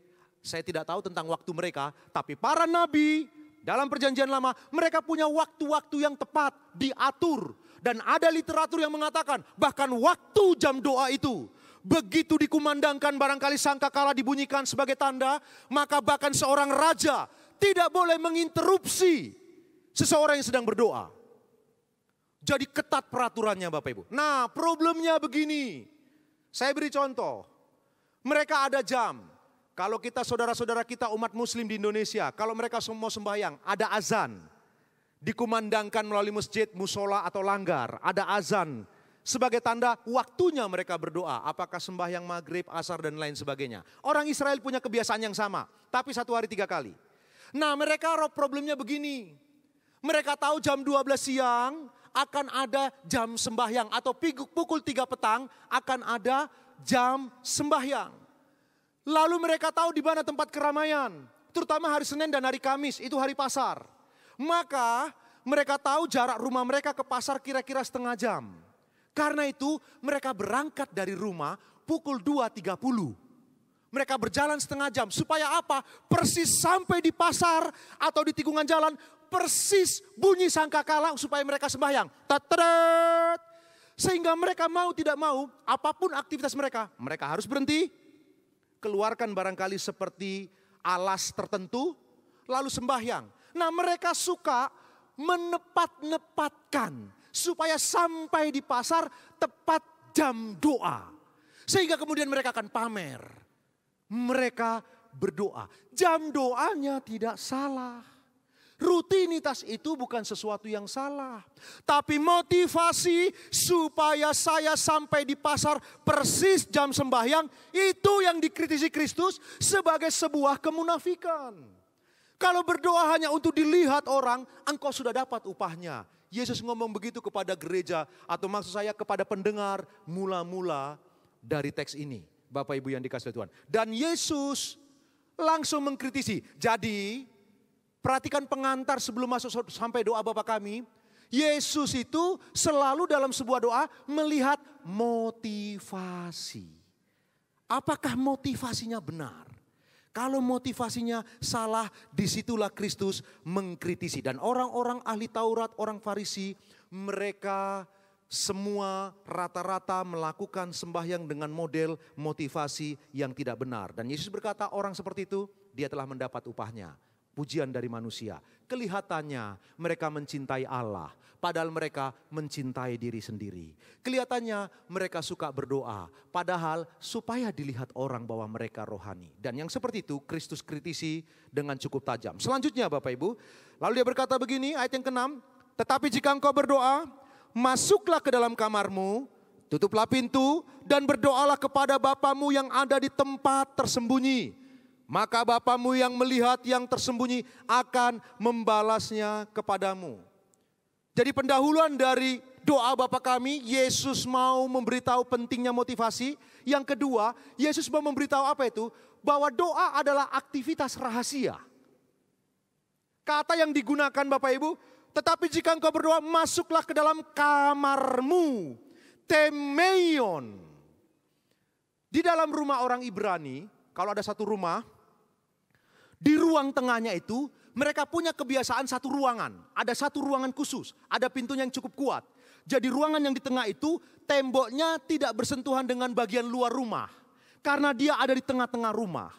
Saya tidak tahu tentang waktu mereka, tapi para nabi dalam perjanjian lama mereka punya waktu-waktu yang tepat, diatur. Dan ada literatur yang mengatakan bahkan waktu jam doa itu begitu dikumandangkan, barangkali sangkakala dibunyikan sebagai tanda, maka bahkan seorang raja tidak boleh menginterupsi seseorang yang sedang berdoa. Jadi ketat peraturannya Bapak Ibu. Nah problemnya begini, saya beri contoh. Mereka ada jam. Kalau kita saudara-saudara kita umat muslim di Indonesia, kalau mereka semua sembahyang, ada azan. Dikumandangkan melalui masjid, musola atau langgar, ada azan. Sebagai tanda waktunya mereka berdoa, apakah sembahyang maghrib, asar dan lain sebagainya. Orang Israel punya kebiasaan yang sama, tapi 1 hari 3 kali. Nah mereka problemnya begini. Mereka tahu jam 12 siang akan ada jam sembahyang, atau pukul 3 petang akan ada jam sembahyang. Lalu mereka tahu di mana tempat keramaian, terutama hari Senin dan hari Kamis, itu hari pasar. Maka mereka tahu jarak rumah mereka ke pasar kira-kira setengah jam. Karena itu mereka berangkat dari rumah pukul 2.30. Mereka berjalan setengah jam, supaya apa? Persis sampai di pasar atau di tikungan jalan, persis bunyi sangkakala supaya mereka sembahyang. Tatret. Sehingga mereka mau tidak mau, apapun aktivitas mereka harus berhenti. Keluarkan barangkali seperti alas tertentu, lalu sembahyang. Nah mereka suka menepat-nepatkan supaya sampai di pasar tepat jam doa. Sehingga kemudian mereka akan pamer. Mereka berdoa. Jam doanya tidak salah. Rutinitas itu bukan sesuatu yang salah. Tapi motivasi supaya saya sampai di pasar persis jam sembahyang, itu yang dikritisi Kristus sebagai sebuah kemunafikan. Kalau berdoa hanya untuk dilihat orang, engkau sudah dapat upahnya. Yesus ngomong begitu kepada gereja, atau maksud saya kepada pendengar mula-mula dari teks ini. Bapak Ibu yang dikasihi Tuhan. Dan Yesus langsung mengkritisi. Jadi perhatikan pengantar sebelum masuk sampai doa Bapa kami. Yesus itu selalu dalam sebuah doa melihat motivasi. Apakah motivasinya benar? Kalau motivasinya salah, disitulah Kristus mengkritisi. Dan orang-orang ahli Taurat, orang Farisi, mereka semua rata-rata melakukan sembahyang dengan model motivasi yang tidak benar. Dan Yesus berkata, orang seperti itu dia telah mendapat upahnya, pujian dari manusia. Kelihatannya mereka mencintai Allah, padahal mereka mencintai diri sendiri. Kelihatannya mereka suka berdoa, padahal supaya dilihat orang bahwa mereka rohani. Dan yang seperti itu Kristus kritisi dengan cukup tajam. Selanjutnya Bapak Ibu, lalu dia berkata begini, ayat yang ke-6, tetapi jika engkau berdoa, masuklah ke dalam kamarmu, tutuplah pintu, dan berdoalah kepada Bapamu yang ada di tempat tersembunyi. Maka Bapamu yang melihat yang tersembunyi akan membalasnya kepadamu. Jadi pendahuluan dari doa Bapa kami, Yesus mau memberitahu pentingnya motivasi. Yang kedua, Yesus mau memberitahu apa itu? Bahwa doa adalah aktivitas rahasia. Kata yang digunakan Bapak Ibu, tetapi jika engkau berdoa, masuklah ke dalam kamarmu. Temeion. Di dalam rumah orang Ibrani, kalau ada satu rumah, di ruang tengahnya itu mereka punya kebiasaan satu ruangan. Ada satu ruangan khusus, ada pintunya yang cukup kuat. Jadi ruangan yang di tengah itu temboknya tidak bersentuhan dengan bagian luar rumah. Karena dia ada di tengah-tengah rumah.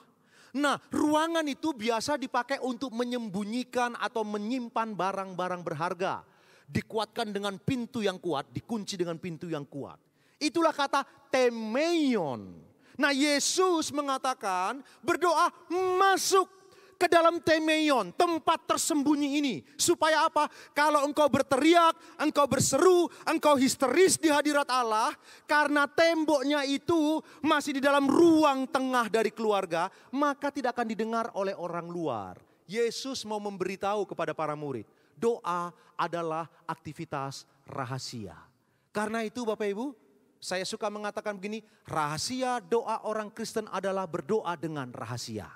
Nah, ruangan itu biasa dipakai untuk menyembunyikan atau menyimpan barang-barang berharga. Dikuatkan dengan pintu yang kuat, dikunci dengan pintu yang kuat. Itulah kata temeion. Nah, Yesus mengatakan berdoa masuk ke dalam temeion, tempat tersembunyi ini. Supaya apa? Kalau engkau berteriak, engkau berseru, engkau histeris di hadirat Allah, karena temboknya itu masih di dalam ruang tengah dari keluarga, maka tidak akan didengar oleh orang luar. Yesus mau memberitahu kepada para murid, doa adalah aktivitas rahasia. Karena itu Bapak Ibu, saya suka mengatakan begini, rahasia doa orang Kristen adalah berdoa dengan rahasia.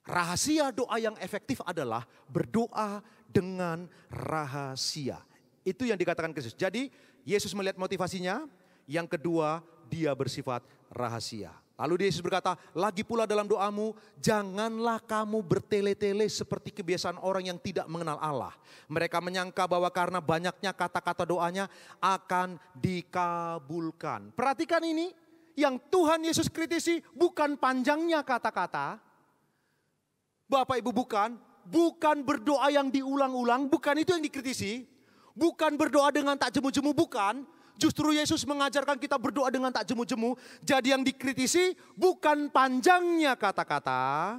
Rahasia doa yang efektif adalah berdoa dengan rahasia. Itu yang dikatakan Kristus. Jadi Yesus melihat motivasinya. Yang kedua, dia bersifat rahasia. Lalu Yesus berkata, lagi pula dalam doamu, janganlah kamu bertele-tele seperti kebiasaan orang yang tidak mengenal Allah. Mereka menyangka bahwa karena banyaknya kata-kata doanya akan dikabulkan. Perhatikan ini, yang Tuhan Yesus kritisi bukan panjangnya kata-kata. Bapak Ibu bukan berdoa yang diulang-ulang, bukan itu yang dikritisi. Bukan berdoa dengan tak jemu-jemu, bukan. Justru Yesus mengajarkan kita berdoa dengan tak jemu-jemu. Jadi yang dikritisi bukan panjangnya kata-kata,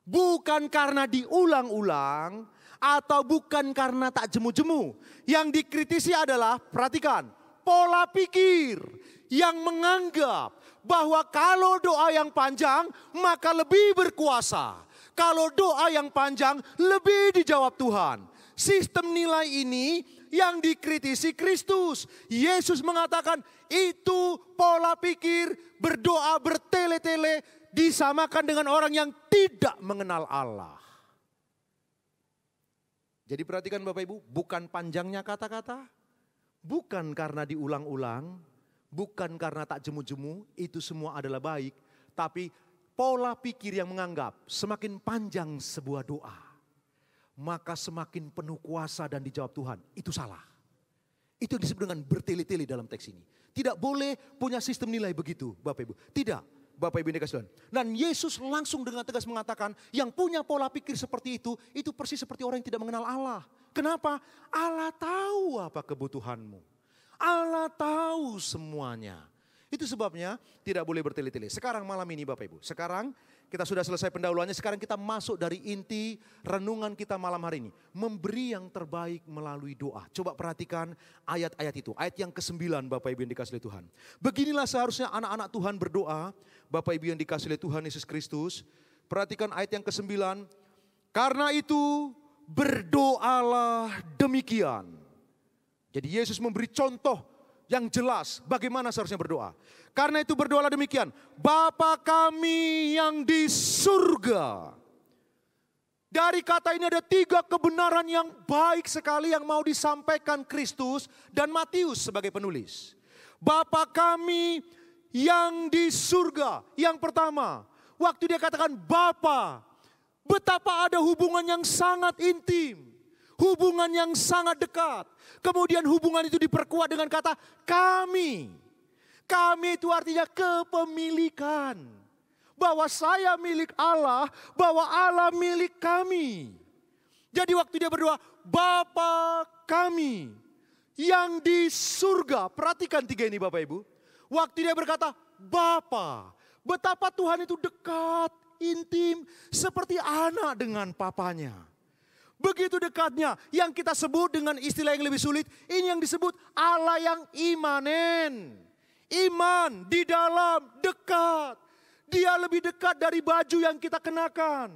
bukan karena diulang-ulang, atau bukan karena tak jemu-jemu. Yang dikritisi adalah, perhatikan, pola pikir yang menganggap bahwa kalau doa yang panjang maka lebih berkuasa. Kalau doa yang panjang lebih dijawab Tuhan. Sistem nilai ini yang dikritisi Kristus. Yesus mengatakan itu pola pikir berdoa bertele-tele disamakan dengan orang yang tidak mengenal Allah. Jadi perhatikan Bapak Ibu, bukan panjangnya kata-kata, bukan karena diulang-ulang, bukan karena tak jemu-jemu, itu semua adalah baik. Tapi pola pikir yang menganggap semakin panjang sebuah doa, maka semakin penuh kuasa dan dijawab Tuhan. Itu salah. Itu yang disebut dengan bertele-tele dalam teks ini. Tidak boleh punya sistem nilai begitu Bapak Ibu. Tidak. Bapak Ibu yang dikasihi Tuhan. Dan Yesus langsung dengan tegas mengatakan yang punya pola pikir seperti itu persis seperti orang yang tidak mengenal Allah. Kenapa? Allah tahu apa kebutuhanmu. Allah tahu semuanya. Itu sebabnya tidak boleh bertele-tele. Sekarang malam ini Bapak Ibu, sekarang kita sudah selesai pendahuluannya, sekarang kita masuk dari inti renungan kita malam hari ini. Memberi yang terbaik melalui doa. Coba perhatikan ayat-ayat itu. Ayat yang ke-9 Bapak Ibu yang dikasihi Tuhan. Beginilah seharusnya anak-anak Tuhan berdoa. Bapak Ibu yang dikasihi Tuhan Yesus Kristus. Perhatikan ayat yang ke-9. Karena itu berdoalah demikian. Jadi Yesus memberi contoh yang jelas bagaimana seharusnya berdoa. Karena itu berdoalah demikian. Bapa kami yang di surga. Dari kata ini ada 3 kebenaran yang baik sekali yang mau disampaikan Kristus dan Matius sebagai penulis. Bapa kami yang di surga. Yang pertama, Waktu dia katakan Bapa, betapa ada hubungan yang sangat intim. Hubungan yang sangat dekat. Kemudian hubungan itu diperkuat dengan kata kami. Kami itu artinya kepemilikan. Bahwa saya milik Allah, bahwa Allah milik kami. Jadi waktu dia berdoa, Bapa kami yang di surga. Perhatikan tiga ini Bapak Ibu. Waktu dia berkata, Bapa. Betapa Tuhan itu dekat, intim, seperti anak dengan papanya. Begitu dekatnya, yang kita sebut dengan istilah yang lebih sulit, ini yang disebut Allah yang imanen. Iman di dalam dekat. Dia lebih dekat dari baju yang kita kenakan.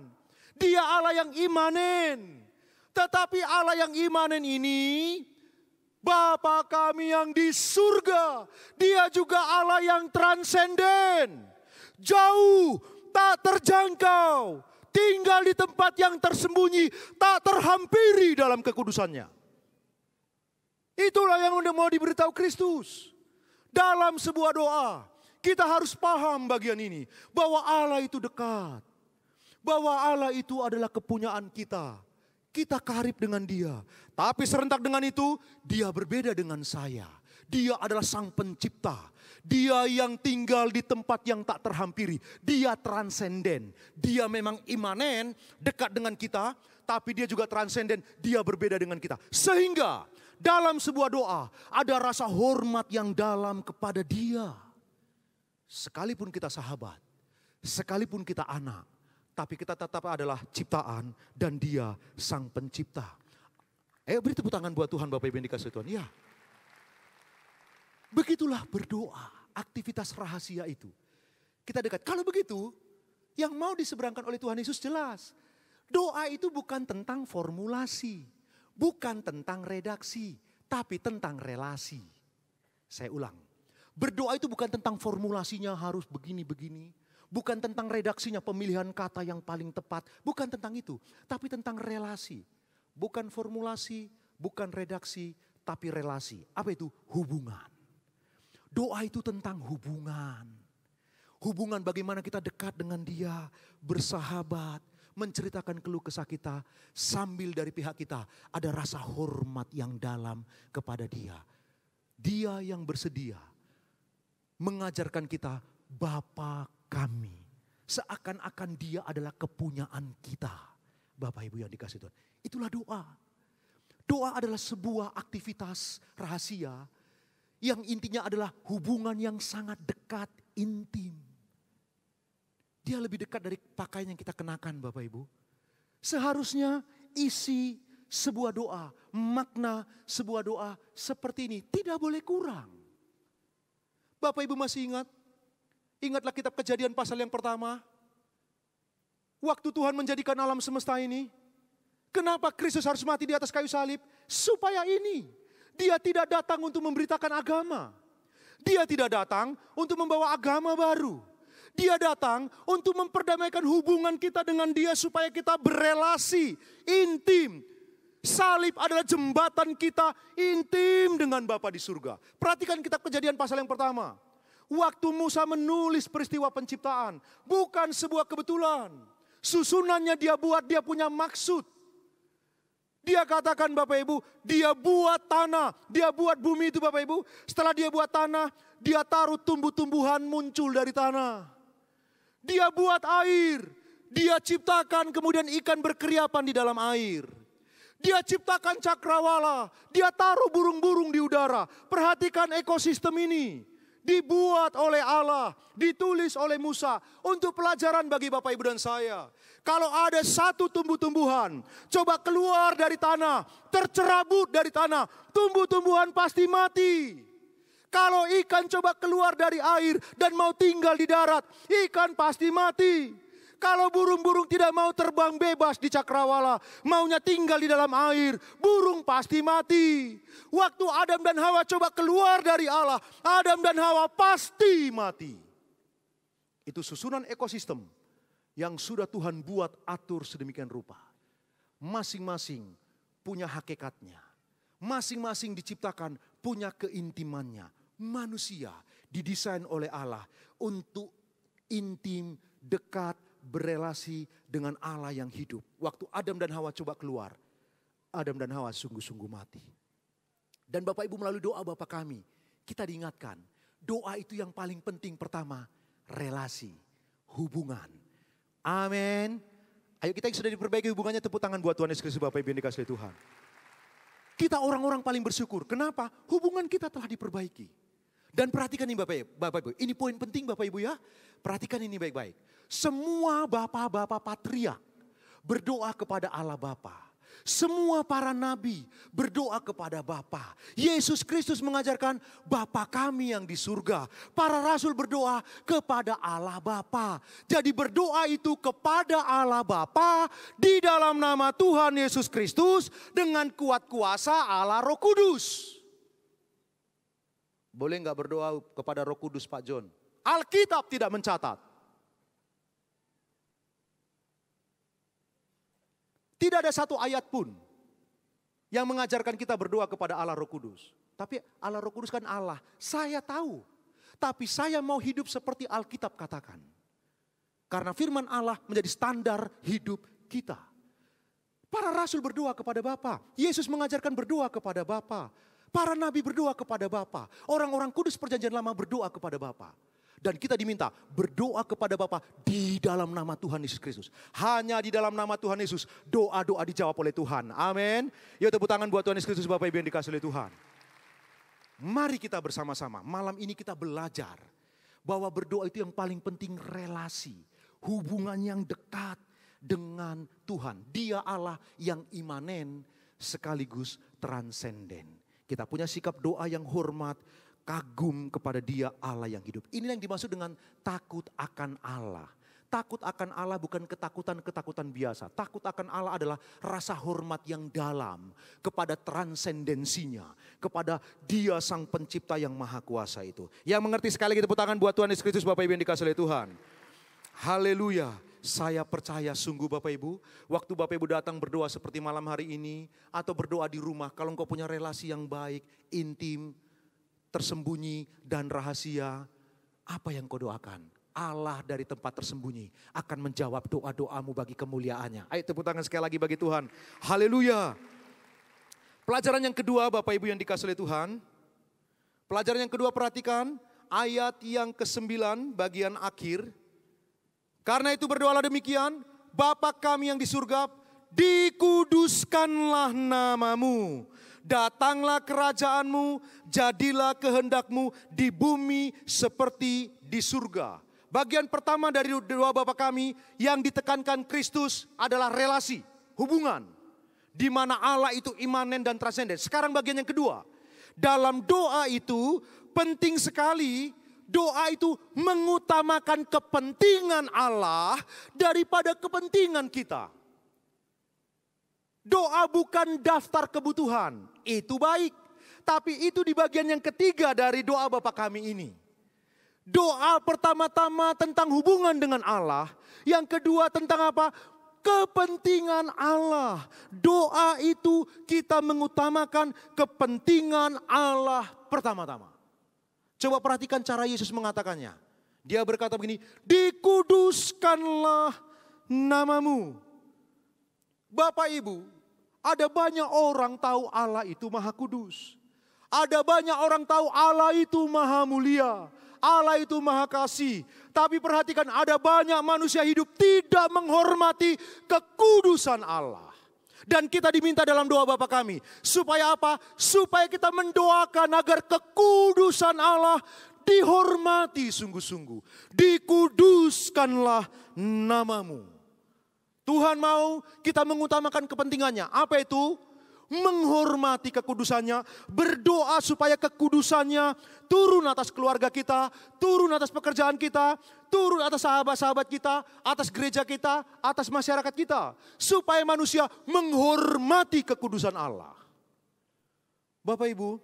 Dia Allah yang imanen. Tetapi Allah yang imanen ini, Bapa kami yang di surga, dia juga Allah yang transenden. Jauh, tak terjangkau. Tinggal di tempat yang tersembunyi, tak terhampiri dalam kekudusannya. Itulah yang mau diberitahu Kristus. Dalam sebuah doa, kita harus paham bagian ini. Bahwa Allah itu dekat. Bahwa Allah itu adalah kepunyaan kita. Kita karib dengan dia. Tapi serentak dengan itu, dia berbeda dengan saya. Dia adalah sang pencipta. Dia yang tinggal di tempat yang tak terhampiri. Dia transenden. Dia memang imanen, dekat dengan kita. Tapi dia juga transenden, dia berbeda dengan kita. Sehingga dalam sebuah doa ada rasa hormat yang dalam kepada dia. Sekalipun kita sahabat, sekalipun kita anak. Tapi kita tetap adalah ciptaan dan dia sang pencipta. Ayo beri tepuk tangan buat Tuhan Bapak Ibu yang dikasihi Tuhan. Ya. Begitulah berdoa, aktivitas rahasia itu. Kita dekat. Kalau begitu, yang mau diseberangkan oleh Tuhan Yesus jelas. Doa itu bukan tentang formulasi, bukan tentang redaksi, tapi tentang relasi. Saya ulang. Berdoa itu bukan tentang formulasinya harus begini-begini. Bukan tentang redaksinya, pemilihan kata yang paling tepat. Bukan tentang itu, tapi tentang relasi. Bukan formulasi, bukan redaksi, tapi relasi. Apa itu? Hubungan. Doa itu tentang hubungan. Hubungan bagaimana kita dekat dengan dia, bersahabat, menceritakan keluh kesah kita. Sambil dari pihak kita ada rasa hormat yang dalam kepada dia. Dia yang bersedia mengajarkan kita Bapa kami. Seakan-akan dia adalah kepunyaan kita. Bapak Ibu yang dikasihi Tuhan. Itulah doa. Doa adalah sebuah aktivitas rahasia yang intinya adalah hubungan yang sangat dekat, intim. Dia lebih dekat dari pakaian yang kita kenakan Bapak Ibu. Seharusnya isi sebuah doa, makna sebuah doa seperti ini tidak boleh kurang. Bapak Ibu masih ingat? Ingatlah kitab Kejadian pasal yang pertama. Waktu Tuhan menjadikan alam semesta ini. Kenapa Kristus harus mati di atas kayu salib? Supaya ini. Dia tidak datang untuk memberitakan agama. Dia tidak datang untuk membawa agama baru. Dia datang untuk memperdamaikan hubungan kita dengan dia supaya kita berelasi intim. Salib adalah jembatan kita intim dengan Bapa di surga. Perhatikan kitab Kejadian pasal yang pertama. Waktu Musa menulis peristiwa penciptaan, bukan sebuah kebetulan. Susunannya dia buat, dia punya maksud. Dia katakan Bapak Ibu, dia buat tanah, dia buat bumi itu Bapak Ibu. Setelah dia buat tanah, dia taruh tumbuh-tumbuhan muncul dari tanah. Dia buat air, dia ciptakan kemudian ikan berkeriapan di dalam air. Dia ciptakan cakrawala, dia taruh burung-burung di udara. Perhatikan ekosistem ini. Dibuat oleh Allah, ditulis oleh Musa untuk pelajaran bagi Bapak Ibu dan saya. Kalau ada satu tumbuh-tumbuhan, coba keluar dari tanah, tercerabut dari tanah, tumbuh-tumbuhan pasti mati. Kalau ikan coba keluar dari air dan mau tinggal di darat, ikan pasti mati. Kalau burung-burung tidak mau terbang bebas di cakrawala, maunya tinggal di dalam air, burung pasti mati. Waktu Adam dan Hawa coba keluar dari Allah, Adam dan Hawa pasti mati. Itu susunan ekosistem yang sudah Tuhan buat atur sedemikian rupa. Masing-masing punya hakikatnya. Masing-masing diciptakan punya keintimannya. Manusia didesain oleh Allah untuk intim dekat, berelasi dengan Allah yang hidup. Waktu Adam dan Hawa coba keluar, Adam dan Hawa sungguh-sungguh mati. Dan Bapak Ibu melalui doa Bapa kami, kita diingatkan, doa itu yang paling penting pertama, relasi, hubungan. Amin. Ayo kita yang sudah diperbaiki hubungannya, tepuk tangan buat Tuhan Yesus Kristus, Bapak Ibu yang dikasihi Tuhan. Kita orang-orang paling bersyukur. Kenapa? Hubungan kita telah diperbaiki. Dan perhatikan ini Bapak Ibu. Ini poin penting Bapak Ibu ya. Perhatikan ini baik-baik. Semua bapak-bapak patriark berdoa kepada Allah Bapa. Semua para nabi berdoa kepada Bapa. Yesus Kristus mengajarkan Bapa kami yang di surga. Para rasul berdoa kepada Allah Bapa. Jadi berdoa itu kepada Allah Bapa di dalam nama Tuhan Yesus Kristus dengan kuat kuasa Allah Roh Kudus. Boleh nggak berdoa kepada Roh Kudus Pak John? Alkitab tidak mencatat. Tidak ada satu ayat pun yang mengajarkan kita berdoa kepada Allah Roh Kudus. Tapi Allah Roh Kudus kan Allah. Saya tahu. Tapi saya mau hidup seperti Alkitab katakan. Karena firman Allah menjadi standar hidup kita. Para rasul berdoa kepada Bapa. Yesus mengajarkan berdoa kepada Bapa. Para nabi berdoa kepada Bapa. Orang-orang kudus perjanjian lama berdoa kepada Bapa. Dan kita diminta berdoa kepada Bapa di dalam nama Tuhan Yesus Kristus. Hanya di dalam nama Tuhan Yesus doa-doa dijawab oleh Tuhan. Amin. Yuk tepuk tangan buat Tuhan Yesus Kristus, Bapak Ibu yang dikasihi oleh Tuhan. Mari kita bersama-sama malam ini kita belajar bahwa berdoa itu yang paling penting relasi. Hubungan yang dekat dengan Tuhan. Dia Allah yang imanen sekaligus transenden. Kita punya sikap doa yang hormat, kagum kepada Dia Allah yang hidup. Inilah yang dimaksud dengan takut akan Allah. Takut akan Allah bukan ketakutan-ketakutan biasa. Takut akan Allah adalah rasa hormat yang dalam kepada transendensinya. Kepada Dia Sang Pencipta yang Maha Kuasa itu. Yang mengerti sekali lagi tepuk tangan buat Tuhan Yesus Kristus, Bapak Ibu yang dikasihi oleh Tuhan. Haleluya. Saya percaya sungguh Bapak Ibu, waktu Bapak Ibu datang berdoa seperti malam hari ini, atau berdoa di rumah, kalau engkau punya relasi yang baik, intim, tersembunyi dan rahasia, apa yang kau doakan? Allah dari tempat tersembunyi akan menjawab doa-doamu bagi kemuliaannya. Ayo tepuk tangan sekali lagi bagi Tuhan. Haleluya. Pelajaran yang kedua Bapak Ibu yang dikasihi oleh Tuhan. Pelajaran yang kedua perhatikan ayat yang ke-9 bagian akhir. Karena itu berdoalah demikian, Bapa kami yang di surga, dikuduskanlah namamu. Datanglah kerajaanmu, jadilah kehendakmu di bumi seperti di surga. Bagian pertama dari doa Bapa kami yang ditekankan Kristus adalah relasi, hubungan. Di mana Allah itu imanen dan transenden. Sekarang bagian yang kedua. Dalam doa itu penting sekali, doa itu mengutamakan kepentingan Allah daripada kepentingan kita. Doa bukan daftar kebutuhan, itu baik. Tapi itu di bagian yang ketiga dari doa Bapa kami ini. Doa pertama-tama tentang hubungan dengan Allah. Yang kedua tentang apa? Kepentingan Allah. Doa itu kita mengutamakan kepentingan Allah pertama-tama. Coba perhatikan cara Yesus mengatakannya. Dia berkata begini, dikuduskanlah namamu. Bapak Ibu, ada banyak orang tahu Allah itu Maha Kudus. Ada banyak orang tahu Allah itu Maha Mulia. Allah itu Maha Kasih. Tapi perhatikan, ada banyak manusia hidup tidak menghormati kekudusan Allah. Dan kita diminta dalam doa Bapa kami. Supaya apa? Supaya kita mendoakan agar kekudusan Allah dihormati sungguh-sungguh. Dikuduskanlah namamu. Tuhan mau kita mengutamakan kepentingannya. Apa itu? Menghormati kekudusannya. Berdoa supaya kekudusannya turun atas keluarga kita. Turun atas pekerjaan kita. Turun atas sahabat-sahabat kita. Atas gereja kita. Atas masyarakat kita. Supaya manusia menghormati kekudusan Allah. Bapak Ibu,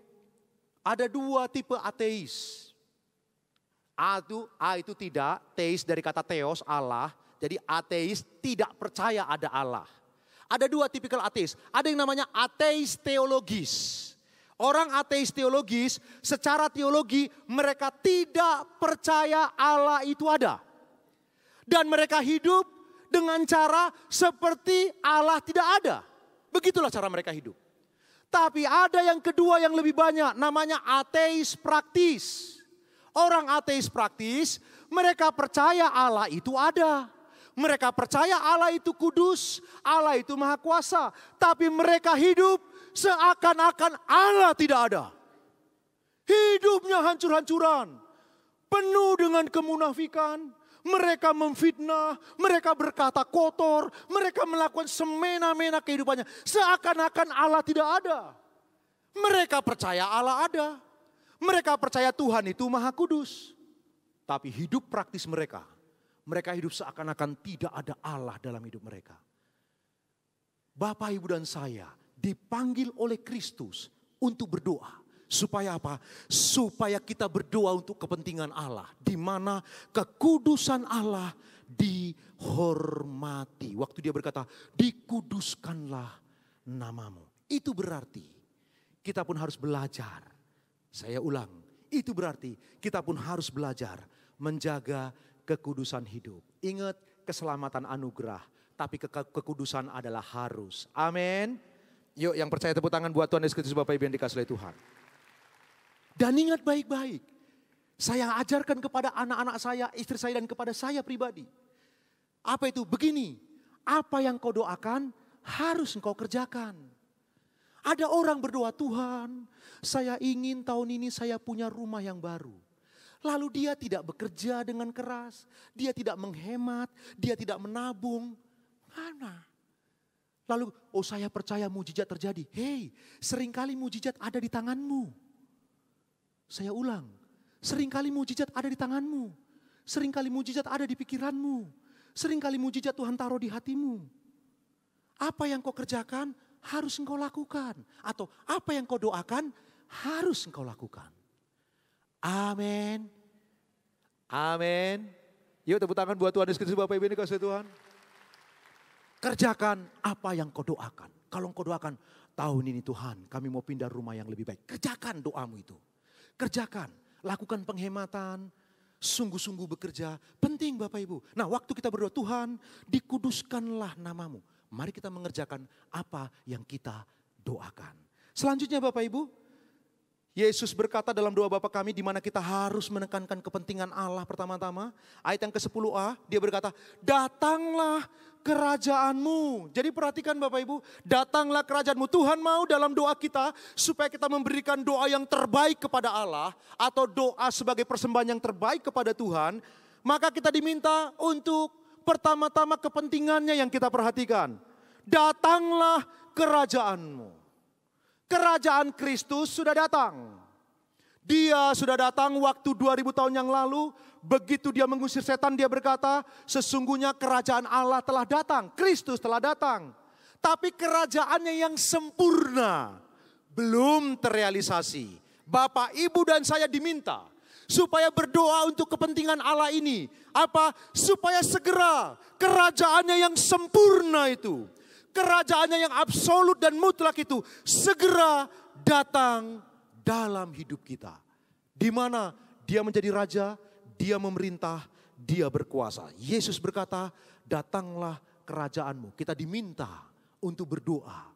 ada dua tipe ateis. A itu tidak. Teis dari kata theos, Allah. Jadi ateis tidak percaya ada Allah. Ada dua tipikal ateis. Ada yang namanya ateis teologis. Orang ateis teologis secara teologi mereka tidak percaya Allah itu ada. Dan mereka hidup dengan cara seperti Allah tidak ada. Begitulah cara mereka hidup. Tapi ada yang kedua yang lebih banyak, namanya ateis praktis. Orang ateis praktis, mereka percaya Allah itu ada. Mereka percaya Allah itu kudus, Allah itu maha kuasa. Tapi mereka hidup seakan-akan Allah tidak ada. Hidupnya hancur-hancuran, penuh dengan kemunafikan. Mereka memfitnah, mereka berkata kotor, mereka melakukan semena-mena kehidupannya. Seakan-akan Allah tidak ada. Mereka percaya Allah ada. Mereka percaya Tuhan itu maha kudus. Tapi hidup praktis mereka hidup seakan-akan tidak ada Allah dalam hidup mereka. Bapak, Ibu dan saya dipanggil oleh Kristus untuk berdoa. Supaya apa? Supaya kita berdoa untuk kepentingan Allah. Di mana kekudusan Allah dihormati. Waktu dia berkata, dikuduskanlah namamu. Itu berarti kita pun harus belajar. Saya ulang, itu berarti kita pun harus belajar menjaga kekudusan hidup. Ingat, keselamatan anugerah, tapi kekudusan adalah harus. Amin. Yuk, yang percaya tepuk tangan buat Tuhan Yesus Kristus, Bapak Ibu yang dikasihi oleh Tuhan. Dan ingat baik-baik, saya ajarkan kepada anak-anak saya, istri saya dan kepada saya pribadi. Apa itu? Begini, apa yang kau doakan harus engkau kerjakan. Ada orang berdoa, Tuhan, saya ingin tahun ini saya punya rumah yang baru. Lalu dia tidak bekerja dengan keras, dia tidak menghemat, dia tidak menabung. Mana? Lalu, oh saya percaya mujizat terjadi. Hei, seringkali mujizat ada di tanganmu. Saya ulang, seringkali mujizat ada di tanganmu. Seringkali mujizat ada di pikiranmu. Seringkali mujizat Tuhan taruh di hatimu. Apa yang kau kerjakan harus engkau lakukan. Atau apa yang kau doakan harus engkau lakukan. Amin. Amin. Yuk tepuk tangan buat Tuhan Yesus Kristus, Bapak Ibu yang dikasihi Tuhan. Kerjakan apa yang kau doakan. Kalau engkau doakan, tahun ini Tuhan kami mau pindah rumah yang lebih baik. Kerjakan doamu itu. Kerjakan, lakukan penghematan, sungguh-sungguh bekerja. Penting Bapak Ibu. Nah, waktu kita berdoa, Tuhan dikuduskanlah namamu. Mari kita mengerjakan apa yang kita doakan. Selanjutnya Bapak Ibu, Yesus berkata dalam doa Bapa kami di mana kita harus menekankan kepentingan Allah pertama-tama. Ayat yang ke-10a, dia berkata, datanglah kerajaanmu. Jadi perhatikan Bapak Ibu, datanglah kerajaanmu. Tuhan mau dalam doa kita supaya kita memberikan doa yang terbaik kepada Allah. Atau doa sebagai persembahan yang terbaik kepada Tuhan. Maka kita diminta untuk pertama-tama kepentingannya yang kita perhatikan. Datanglah kerajaanmu. Kerajaan Kristus sudah datang. Dia sudah datang waktu 2000 tahun yang lalu. Begitu dia mengusir setan, dia berkata, sesungguhnya kerajaan Allah telah datang. Kristus telah datang. Tapi kerajaannya yang sempurna belum terrealisasi. Bapak, Ibu dan saya diminta supaya berdoa untuk kepentingan Allah ini. Apa? Supaya segera kerajaannya yang sempurna itu, kerajaannya yang absolut dan mutlak itu segera datang dalam hidup kita. Di mana dia menjadi raja, dia memerintah, dia berkuasa. Yesus berkata, datanglah kerajaanmu. Kita diminta untuk berdoa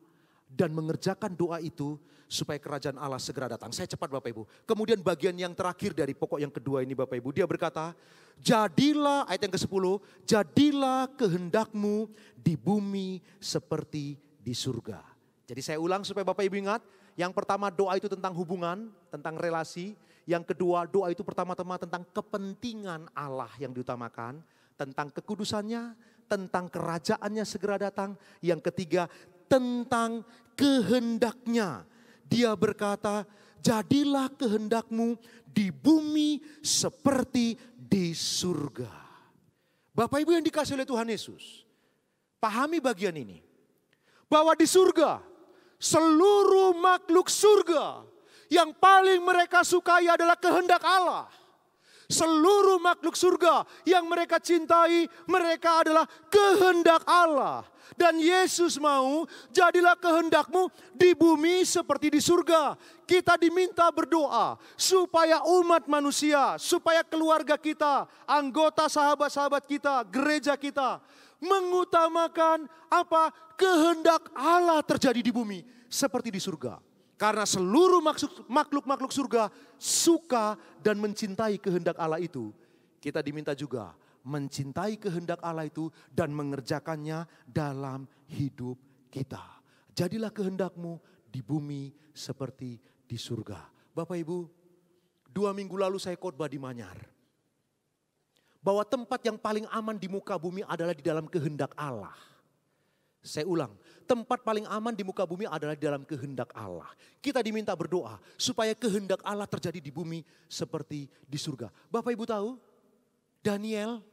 dan mengerjakan doa itu supaya kerajaan Allah segera datang. Saya cepat Bapak Ibu. Kemudian bagian yang terakhir dari pokok yang kedua ini Bapak Ibu. Dia berkata, jadilah, ayat yang ke-10, jadilah kehendakmu di bumi seperti di surga. Jadi saya ulang supaya Bapak Ibu ingat. Yang pertama doa itu tentang hubungan, tentang relasi. Yang kedua doa itu pertama-tama tentang kepentingan Allah yang diutamakan. Tentang kekudusannya, tentang kerajaannya segera datang. Yang ketiga tentang kehendaknya. Dia berkata, jadilah kehendakmu di bumi seperti di surga. Bapak Ibu yang dikasihi oleh Tuhan Yesus, pahami bagian ini. Bahwa di surga, seluruh makhluk surga yang paling mereka sukai adalah kehendak Allah. Seluruh makhluk surga yang mereka cintai, mereka adalah kehendak Allah. Dan Yesus mau, jadilah kehendakmu di bumi seperti di surga. Kita diminta berdoa supaya umat manusia, supaya keluarga kita, anggota sahabat-sahabat kita, gereja kita mengutamakan apa? Kehendak Allah terjadi di bumi seperti di surga. Karena seluruh makhluk-makhluk surga suka dan mencintai kehendak Allah itu. Kita diminta juga mencintai kehendak Allah itu dan mengerjakannya dalam hidup kita. Jadilah kehendakmu di bumi seperti di surga. Bapak Ibu, 2 minggu lalu saya khotbah di Manyar. Bahwa tempat yang paling aman di muka bumi adalah di dalam kehendak Allah. Saya ulang, tempat paling aman di muka bumi adalah di dalam kehendak Allah. Kita diminta berdoa supaya kehendak Allah terjadi di bumi seperti di surga. Bapak Ibu tahu, Daniel,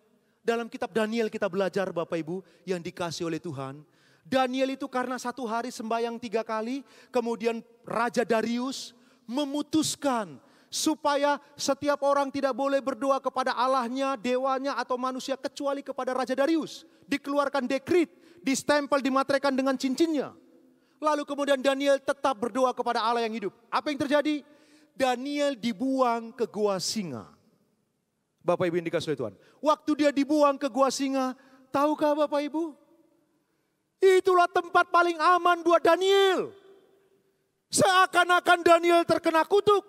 dalam kitab Daniel kita belajar Bapak Ibu yang dikasih oleh Tuhan. Daniel itu karena 1 hari sembahyang 3 kali, kemudian Raja Darius memutuskan supaya setiap orang tidak boleh berdoa kepada Allahnya, dewanya atau manusia kecuali kepada Raja Darius. Dikeluarkan dekrit, distempel, dimateraikan dengan cincinnya. Lalu kemudian Daniel tetap berdoa kepada Allah yang hidup. Apa yang terjadi? Daniel dibuang ke gua singa. Bapak Ibu yang dikasihi Tuhan. Waktu dia dibuang ke gua singa, tahukah Bapak Ibu? Itulah tempat paling aman buat Daniel. Seakan-akan Daniel terkena kutuk.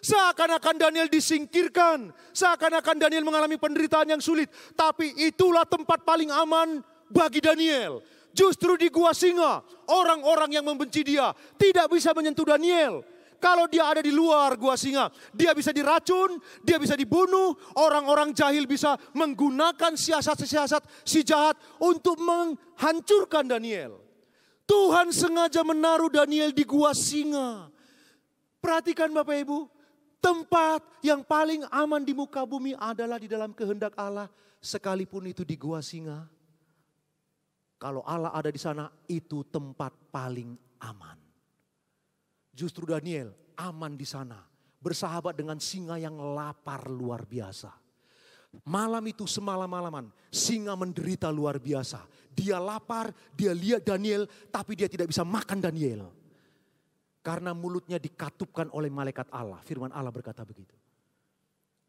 Seakan-akan Daniel disingkirkan. Seakan-akan Daniel mengalami penderitaan yang sulit. Tapi itulah tempat paling aman bagi Daniel. Justru di gua singa, orang-orang yang membenci dia tidak bisa menyentuh Daniel. Kalau dia ada di luar gua singa, dia bisa diracun, dia bisa dibunuh. Orang-orang jahil bisa menggunakan siasat-siasat si jahat untuk menghancurkan Daniel. Tuhan sengaja menaruh Daniel di gua singa. Perhatikan Bapak Ibu, tempat yang paling aman di muka bumi adalah di dalam kehendak Allah. Sekalipun itu di gua singa. Kalau Allah ada di sana, itu tempat paling aman. Justru Daniel aman di sana, bersahabat dengan singa yang lapar luar biasa. Malam itu semalam-malaman, singa menderita luar biasa. Dia lapar, dia lihat Daniel, tapi dia tidak bisa makan Daniel. Karena mulutnya dikatupkan oleh malaikat Allah, firman Allah berkata begitu.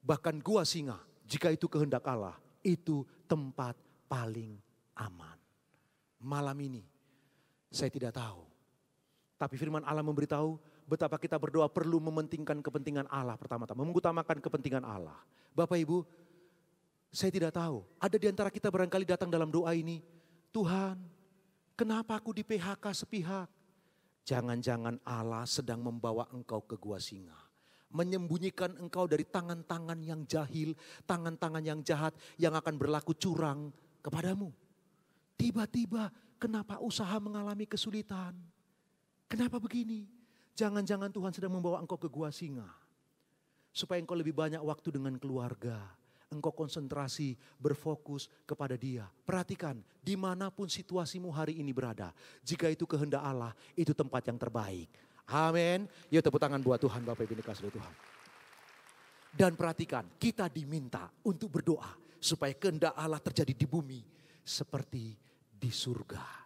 Bahkan gua singa, jika itu kehendak Allah, itu tempat paling aman. Malam ini, saya tidak tahu. Tapi firman Allah memberitahu betapa kita berdoa perlu mementingkan kepentingan Allah pertama-tama. Mengutamakan kepentingan Allah. Bapak Ibu, saya tidak tahu. Ada di antara kita barangkali datang dalam doa ini. Tuhan, kenapa aku di PHK sepihak? Jangan-jangan Allah sedang membawa engkau ke gua singa. Menyembunyikan engkau dari tangan-tangan yang jahil. Tangan-tangan yang jahat yang akan berlaku curang kepadamu. Tiba-tiba kenapa usaha mengalami kesulitan? Kenapa begini? Jangan-jangan Tuhan sedang membawa engkau ke gua singa. Supaya engkau lebih banyak waktu dengan keluarga. Engkau konsentrasi, berfokus kepada Dia. Perhatikan, dimanapun situasimu hari ini berada. Jika itu kehendak Allah, itu tempat yang terbaik. Amin. Yuk tepuk tangan buat Tuhan, Bapak Ibu dikasihi Tuhan. Dan perhatikan, kita diminta untuk berdoa. Supaya kehendak Allah terjadi di bumi. Seperti di surga.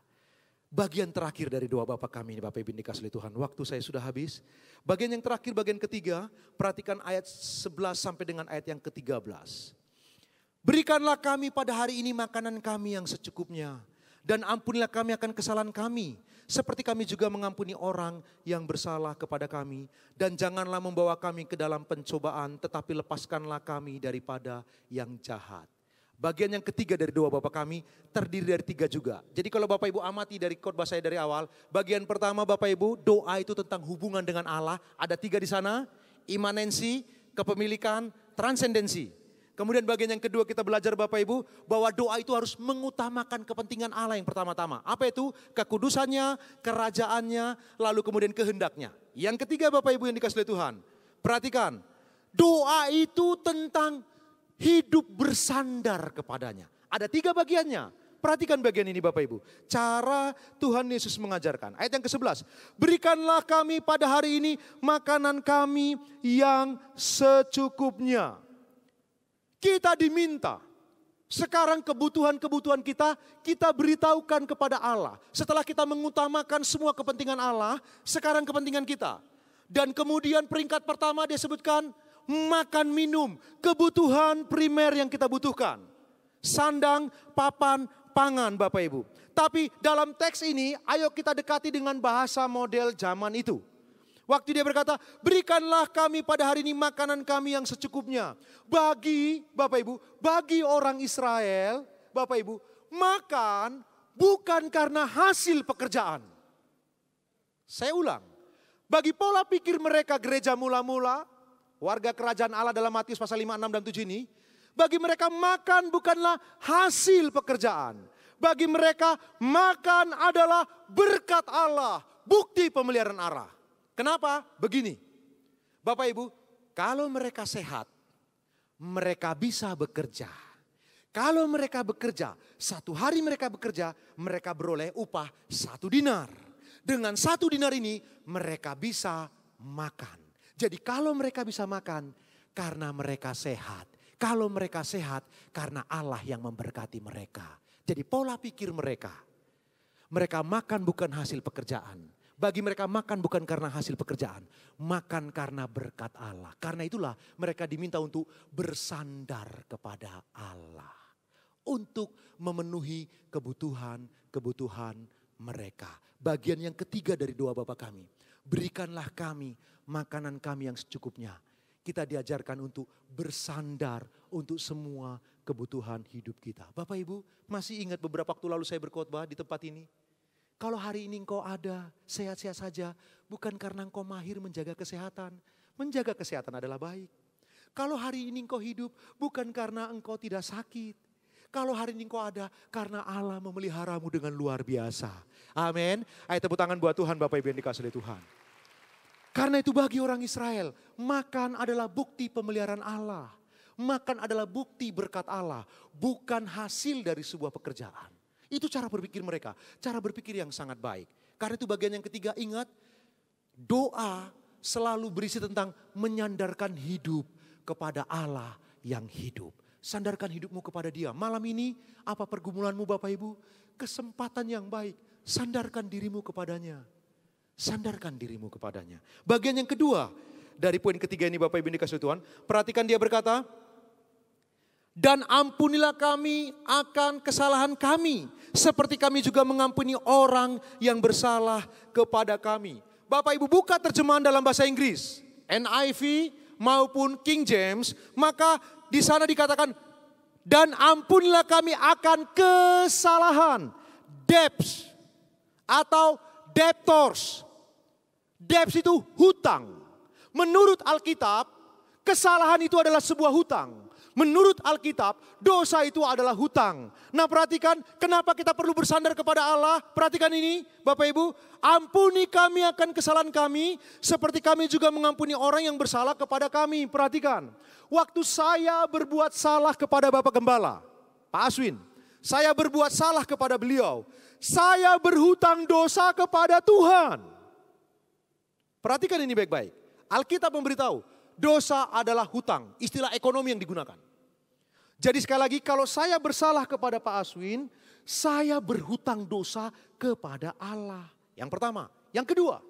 Bagian terakhir dari doa Bapa kami ini Bapak Ibu dikasihi Tuhan. Waktu saya sudah habis. Bagian yang terakhir, bagian ketiga. Perhatikan ayat 11 sampai dengan ayat yang ke-13. Berikanlah kami pada hari ini makanan kami yang secukupnya. Dan ampunilah kami akan kesalahan kami. Seperti kami juga mengampuni orang yang bersalah kepada kami. Dan janganlah membawa kami ke dalam pencobaan. Tetapi lepaskanlah kami daripada yang jahat. Bagian yang ketiga dari doa Bapak kami terdiri dari 3 juga. Jadi kalau Bapak Ibu amati dari khotbah saya dari awal. Bagian pertama Bapak Ibu, doa itu tentang hubungan dengan Allah. Ada 3 di sana, imanensi, kepemilikan, transendensi. Kemudian bagian yang kedua kita belajar Bapak Ibu bahwa doa itu harus mengutamakan kepentingan Allah yang pertama-tama. Apa itu? Kekudusannya, kerajaannya, lalu kemudian kehendaknya. Yang ketiga Bapak Ibu yang dikasihi Tuhan. Perhatikan, doa itu tentang hidup bersandar kepadanya. Ada 3 bagiannya. Perhatikan bagian ini Bapak Ibu. Cara Tuhan Yesus mengajarkan. Ayat yang ke-11. Berikanlah kami pada hari ini makanan kami yang secukupnya. Kita diminta Sekarang kebutuhan-kebutuhan kita beritahukan kepada Allah. Setelah kita mengutamakan semua kepentingan Allah, sekarang kepentingan kita. Dan kemudian peringkat pertama dia sebutkan makan minum, kebutuhan primer yang kita butuhkan. Sandang, papan, pangan Bapak Ibu. Tapi dalam teks ini ayo kita dekati dengan bahasa model zaman itu. Waktu dia berkata, berikanlah kami pada hari ini makanan kami yang secukupnya. Bagi Bapak Ibu, bagi orang Israel, Bapak Ibu, makan bukan karena hasil pekerjaan. Saya ulang, bagi pola pikir mereka gereja mula-mula, warga kerajaan Allah dalam Matius pasal 5, 6 dan 7 ini, bagi mereka makan bukanlah hasil pekerjaan. Bagi mereka makan adalah berkat Allah, bukti pemeliharaan Allah. Kenapa? Begini, Bapak Ibu, kalau mereka sehat, mereka bisa bekerja. Kalau mereka bekerja, satu hari mereka bekerja, mereka beroleh upah 1 dinar. Dengan 1 dinar ini, mereka bisa makan. Jadi kalau mereka bisa makan, karena mereka sehat. Kalau mereka sehat, karena Allah yang memberkati mereka. Jadi pola pikir mereka makan bukan hasil pekerjaan. Bagi mereka makan bukan karena hasil pekerjaan, makan karena berkat Allah. Karena itulah mereka diminta untuk bersandar kepada Allah. Untuk memenuhi kebutuhan mereka. Bagian yang ketiga dari doa Bapa kami. Berikanlah kami makanan kami yang secukupnya. Kita diajarkan untuk bersandar untuk semua kebutuhan hidup kita. Bapak Ibu masih ingat beberapa waktu lalu saya berkhotbah di tempat ini? Kalau hari ini engkau ada, sehat-sehat saja, bukan karena engkau mahir menjaga kesehatan. Menjaga kesehatan adalah baik. Kalau hari ini engkau hidup, bukan karena engkau tidak sakit. Kalau hari ini engkau ada, karena Allah memeliharamu dengan luar biasa. Amin. Ayo tepuk tangan buat Tuhan, Bapak Ibu yang dikasihi oleh Tuhan. Karena itu bagi orang Israel, makan adalah bukti pemeliharaan Allah. Makan adalah bukti berkat Allah, bukan hasil dari sebuah pekerjaan. Itu cara berpikir mereka, cara berpikir yang sangat baik. Karena itu bagian yang ketiga, ingat, doa selalu berisi tentang menyandarkan hidup kepada Allah yang hidup. Sandarkan hidupmu kepada Dia. Malam ini apa pergumulanmu Bapak Ibu? Kesempatan yang baik, sandarkan dirimu kepadanya. Sandarkan dirimu kepadanya. Bagian yang kedua dari poin ketiga ini Bapak Ibu dikasihi Tuhan, perhatikan dia berkata, dan ampunilah kami akan kesalahan kami, seperti kami juga mengampuni orang yang bersalah kepada kami. Bapak Ibu buka terjemahan dalam bahasa Inggris, NIV maupun King James, maka di sana dikatakan, dan ampunilah kami akan kesalahan, debts atau debtors. Debts itu hutang. Menurut Alkitab, kesalahan itu adalah sebuah hutang. Menurut Alkitab, dosa itu adalah hutang. Nah perhatikan, kenapa kita perlu bersandar kepada Allah? Perhatikan ini, Bapak Ibu. Ampuni kami akan kesalahan kami, seperti kami juga mengampuni orang yang bersalah kepada kami. Perhatikan, waktu saya berbuat salah kepada Bapak Gembala, Pak Aswin. Saya berbuat salah kepada beliau. Saya berhutang dosa kepada Tuhan. Perhatikan ini baik-baik. Alkitab memberitahu, dosa adalah hutang, istilah ekonomi yang digunakan. Jadi sekali lagi, kalau saya bersalah kepada Pak Aswin, saya berhutang dosa kepada Allah. Yang pertama. Yang kedua,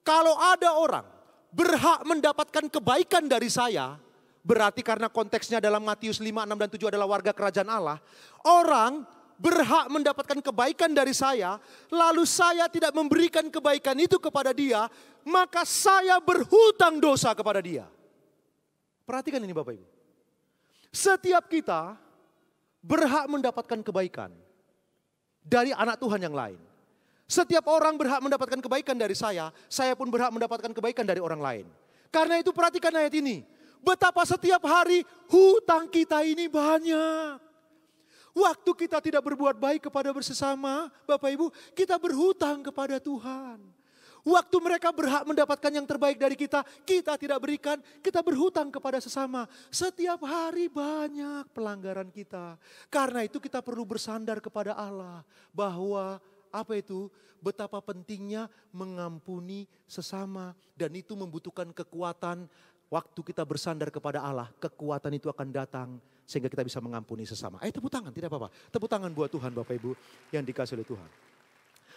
kalau ada orang berhak mendapatkan kebaikan dari saya, berarti karena konteksnya dalam Matius 5, 6 dan 7 adalah warga kerajaan Allah. Orang berhak mendapatkan kebaikan dari saya, lalu saya tidak memberikan kebaikan itu kepada dia, maka saya berhutang dosa kepada dia. Perhatikan ini Bapak Ibu. Setiap kita berhak mendapatkan kebaikan dari anak Tuhan yang lain. Setiap orang berhak mendapatkan kebaikan dari saya pun berhak mendapatkan kebaikan dari orang lain. Karena itu perhatikan ayat ini. Betapa setiap hari hutang kita ini banyak. Waktu kita tidak berbuat baik kepada bersesama, Bapak Ibu, kita berhutang kepada Tuhan. Waktu mereka berhak mendapatkan yang terbaik dari kita tidak berikan, kita berhutang kepada sesama. Setiap hari banyak pelanggaran kita. Karena itu kita perlu bersandar kepada Allah. Bahwa betapa pentingnya mengampuni sesama. Dan itu membutuhkan kekuatan Waktu kita bersandar kepada Allah, kekuatan itu akan datang sehingga kita bisa mengampuni sesama. Tepuk tangan, tidak apa-apa. Tepuk tangan buat Tuhan Bapak Ibu yang dikasihi oleh Tuhan.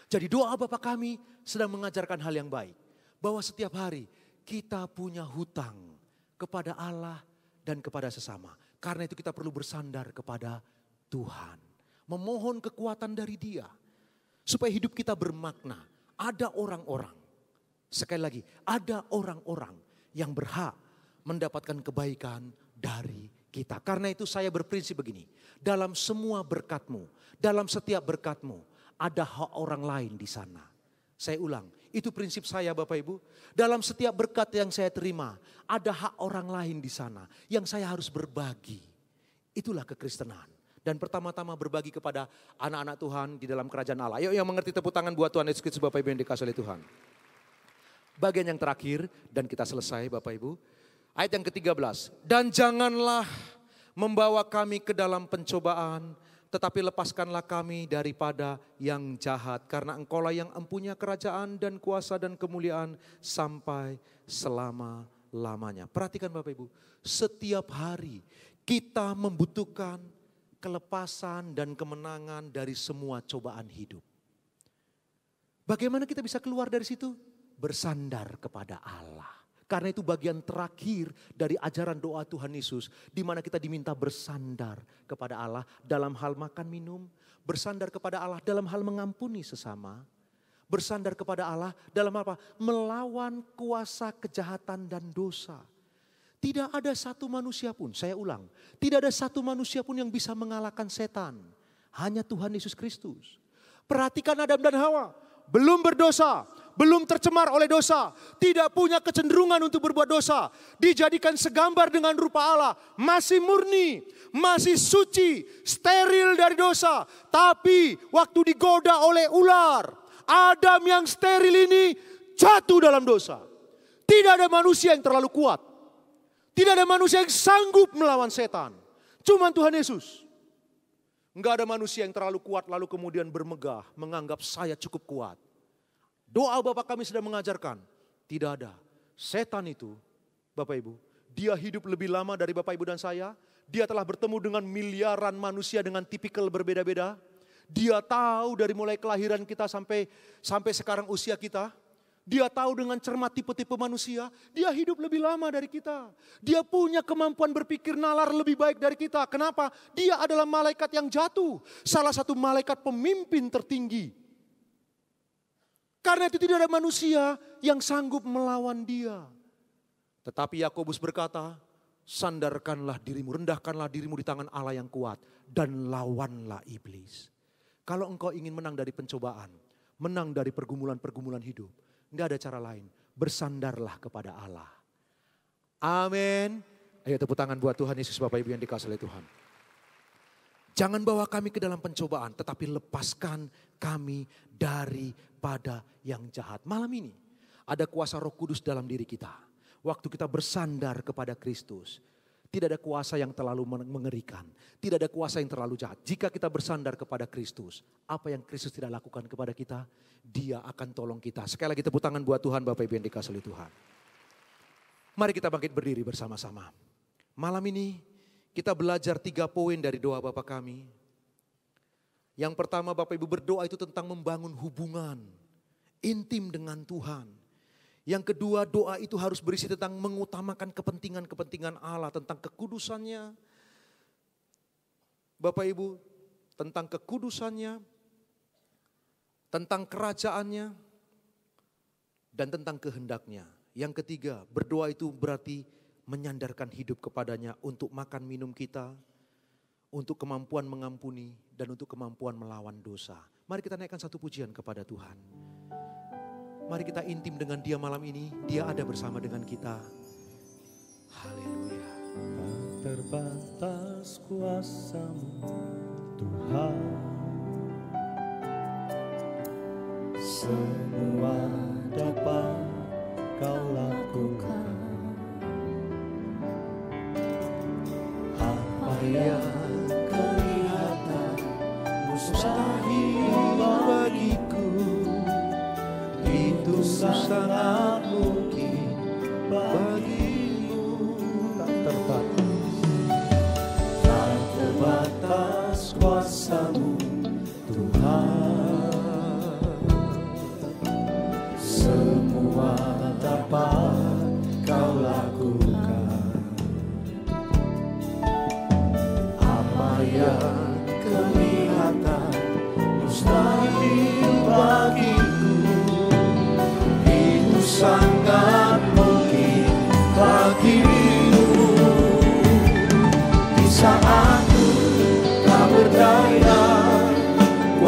Jadi doa Bapa kami sedang mengajarkan hal yang baik. Bahwa setiap hari kita punya hutang kepada Allah dan kepada sesama. Karena itu kita perlu bersandar kepada Tuhan. Memohon kekuatan dari Dia. Supaya hidup kita bermakna. Ada orang-orang, sekali lagi, ada orang-orang yang berhak mendapatkan kebaikan dari kita. Karena itu saya berprinsip begini. Dalam semua berkat-Mu, dalam setiap berkat-Mu, ada hak orang lain di sana. Saya ulang, itu prinsip saya Bapak Ibu. Dalam setiap berkat yang saya terima, ada hak orang lain di sana yang saya harus berbagi. Itulah kekristenan. Dan pertama-tama berbagi kepada anak-anak Tuhan di dalam kerajaan Allah. Yuk yang mengerti, tepuk tangan buat Tuhan Yesus Kristus Bapak Ibu yang dikasihi oleh Tuhan. Bagian yang terakhir dan kita selesai Bapak Ibu. Ayat yang ke-13. Dan janganlah membawa kami ke dalam pencobaan, tetapi lepaskanlah kami daripada yang jahat. Karena Engkaulah yang empunya kerajaan dan kuasa dan kemuliaan sampai selama-lamanya. Perhatikan Bapak Ibu, setiap hari kita membutuhkan kelepasan dan kemenangan dari semua cobaan hidup. Bagaimana kita bisa keluar dari situ? Bersandar kepada Allah. Karena itu bagian terakhir dari ajaran doa Tuhan Yesus, di mana kita diminta bersandar kepada Allah dalam hal makan minum, bersandar kepada Allah dalam hal mengampuni sesama, bersandar kepada Allah dalam apa? Melawan kuasa kejahatan dan dosa. Tidak ada satu manusia pun, saya ulang, tidak ada satu manusia pun yang bisa mengalahkan setan. Hanya Tuhan Yesus Kristus. Perhatikan Adam dan Hawa, belum berdosa, belum tercemar oleh dosa, tidak punya kecenderungan untuk berbuat dosa, dijadikan segambar dengan rupa Allah, masih murni, masih suci, steril dari dosa. Tapi waktu digoda oleh ular, Adam yang steril ini jatuh dalam dosa. Tidak ada manusia yang terlalu kuat. Tidak ada manusia yang sanggup melawan setan. Cuma Tuhan Yesus. Enggak ada manusia yang terlalu kuat lalu kemudian bermegah, menganggap saya cukup kuat. Doa Bapak kami sedang mengajarkan, tidak ada. Setan itu, Bapak Ibu, dia hidup lebih lama dari Bapak Ibu dan saya. Dia telah bertemu dengan miliaran manusia dengan tipikal berbeda-beda. Dia tahu dari mulai kelahiran kita sampai sekarang usia kita. Dia tahu dengan cermat tipe-tipe manusia. Dia hidup lebih lama dari kita. Dia punya kemampuan berpikir nalar lebih baik dari kita. Kenapa? Dia adalah malaikat yang jatuh. Salah satu malaikat pemimpin tertinggi. Karena itu tidak ada manusia yang sanggup melawan dia. Tetapi Yakobus berkata, sandarkanlah dirimu, rendahkanlah dirimu di tangan Allah yang kuat. Dan lawanlah iblis. Kalau engkau ingin menang dari pencobaan, menang dari pergumulan-pergumulan hidup, tidak ada cara lain, bersandarlah kepada Allah. Amin. Ayo tepuk tangan buat Tuhan Yesus Bapak Ibu yang dikasihi oleh Tuhan. Jangan bawa kami ke dalam pencobaan, tetapi lepaskan kami daripada yang jahat. Malam ini ada kuasa Roh Kudus dalam diri kita. Waktu kita bersandar kepada Kristus, tidak ada kuasa yang terlalu mengerikan. Tidak ada kuasa yang terlalu jahat. Jika kita bersandar kepada Kristus, apa yang Kristus tidak lakukan kepada kita, Dia akan tolong kita. Sekali lagi tepuk tangan buat Tuhan Bapak Ibu yang dikasihi oleh Tuhan. Mari kita bangkit berdiri bersama-sama. Malam ini kita belajar 3 poin dari doa Bapa kami. Yang pertama Bapak Ibu, berdoa itu tentang membangun hubungan intim dengan Tuhan. Yang kedua, doa itu harus berisi tentang mengutamakan kepentingan-kepentingan Allah, tentang kekudusannya. Bapak Ibu, tentang kekudusannya, tentang kerajaannya, dan tentang kehendaknya. Yang ketiga, berdoa itu berarti menyandarkan hidup kepadanya untuk makan minum kita, untuk kemampuan mengampuni, dan untuk kemampuan melawan dosa. Mari kita naikkan satu pujian kepada Tuhan. Mari kita intim dengan Dia malam ini. Dia ada bersama dengan kita. Haleluya. Tak terbatas kuasa-Mu Tuhan, semua dapat Kau lakukan. Apa yang kelihatan mustahil bagiku, itu sangat mungkin bagimu.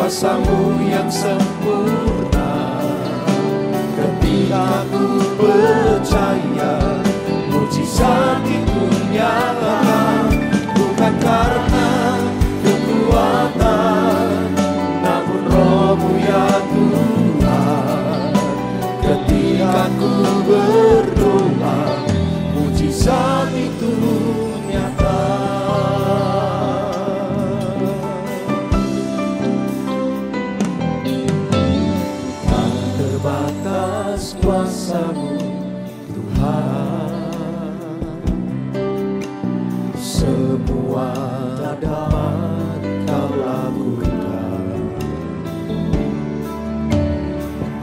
kuasa-Mu yang sempurna. Ketika ku percaya, mujizat itu nyata, bukan karena kekuatan, namun Roh-Mu ya Tuhan. Ketika ku berdoa, mujizat itu nyata. Tak terbatas kuasa-Mu Tuhan, semua dapat Kau lakukan.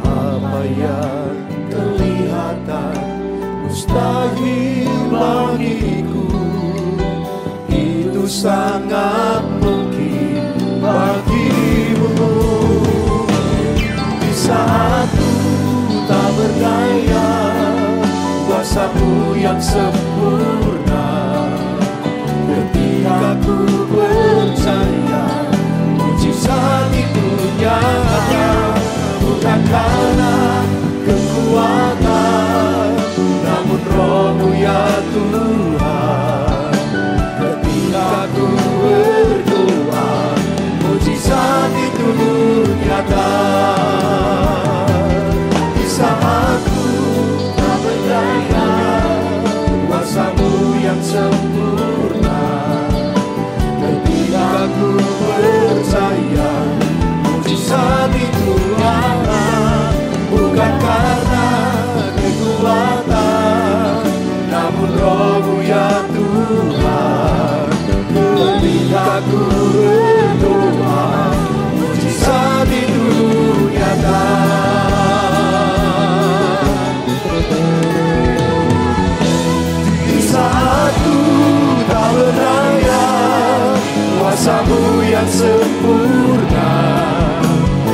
Apa yang kelihatan mustahil bagiku, itu sangat mungkin bagimu. Di saat ku tak berdaya, kuasa-Mu yang sempurna. Ketika ku percaya, mujizat itu nyata, bukan karena kekuatan, namun Roh-Mu ya Tuhan. Ketika ku berdoa, mujizat itu nyata. Di saat ku tak berdaya, kuasa-Mu yang sempurna. Ketika ku percaya, mujizat itu nyata, bukan karena kekuatan, namun Roh-Mu ya Tuhan. Ketika ku berdoa, mujizat itu nyata. Di saat ku tak berdaya, kuasa-Mu yang sempurna.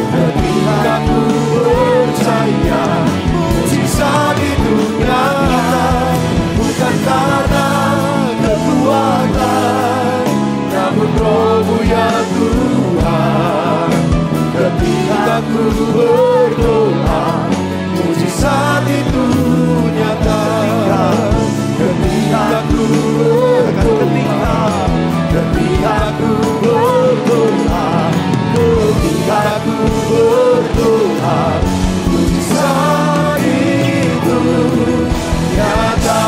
Ketika ku percaya, mujizat itu nyata, bukan karena kekuatan, namun Roh-Mu ya Tuhan. Ketika ku berdoa, mujizat itu nyata. Ketika ku berdoa, ketika ku berdoa, ketika ku berdoa, mujizat itu nyata.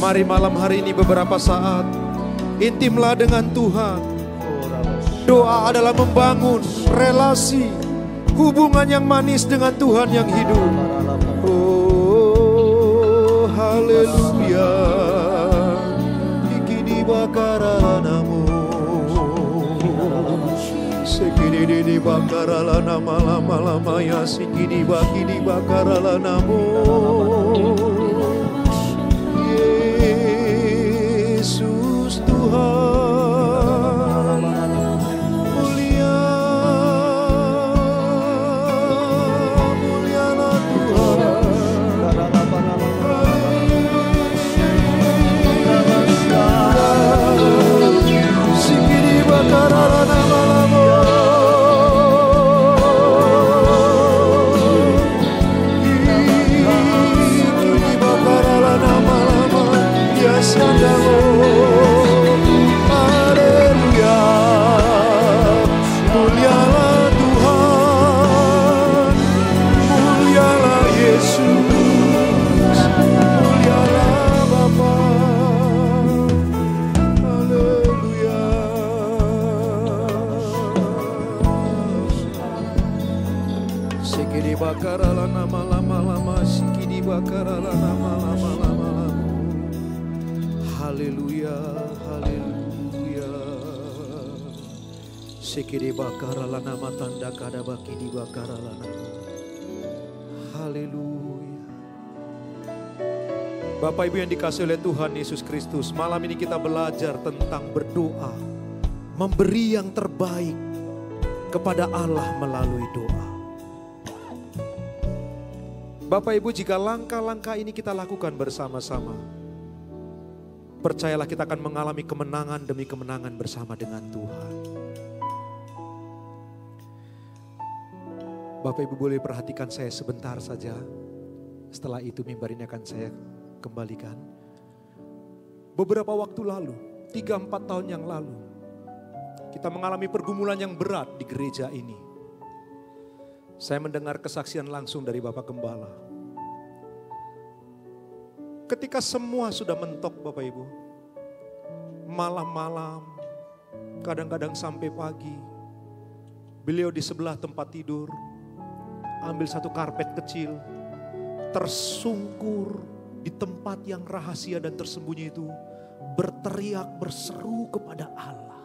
Mari malam hari ini beberapa saat intimlah dengan Tuhan. Doa adalah membangun relasi, hubungan yang manis dengan Tuhan yang hidup. Oh, haleluya. Ikini bakarala namo, sekini di bakarala nama lama lama ya, sikini bakini bakarala namo. Yesus Tuhan mulia, mulialah Tuhan. Sikiri bakarala nama lama, sikiri bakarala nama lama ya sadalo. Haleluya, mulialah Tuhan, mulialah Yesus, mulialah Bapa. Haleluya. Sikidi bakarala nama lama lama, sikidi bakarala nama lama lama lama. Haleluya, haleluya. Sikidi bakara lana matanda kada bakidi bakara lana. Haleluya. Bapak Ibu yang dikasihi oleh Tuhan Yesus Kristus, malam ini kita belajar tentang berdoa, memberi yang terbaik kepada Allah melalui doa. Bapak Ibu, jika langkah-langkah ini kita lakukan bersama-sama, percayalah kita akan mengalami kemenangan demi kemenangan bersama dengan Tuhan. Bapak Ibu boleh perhatikan saya sebentar saja. Setelah itu mimbar ini akan saya kembalikan. Beberapa waktu lalu, 3-4 tahun yang lalu, kita mengalami pergumulan yang berat di gereja ini. Saya mendengar kesaksian langsung dari Bapak Gembala. Ketika semua sudah mentok Bapak Ibu, malam-malam, kadang-kadang sampai pagi, beliau di sebelah tempat tidur, ambil satu karpet kecil, tersungkur di tempat yang rahasia dan tersembunyi itu, berteriak, berseru kepada Allah.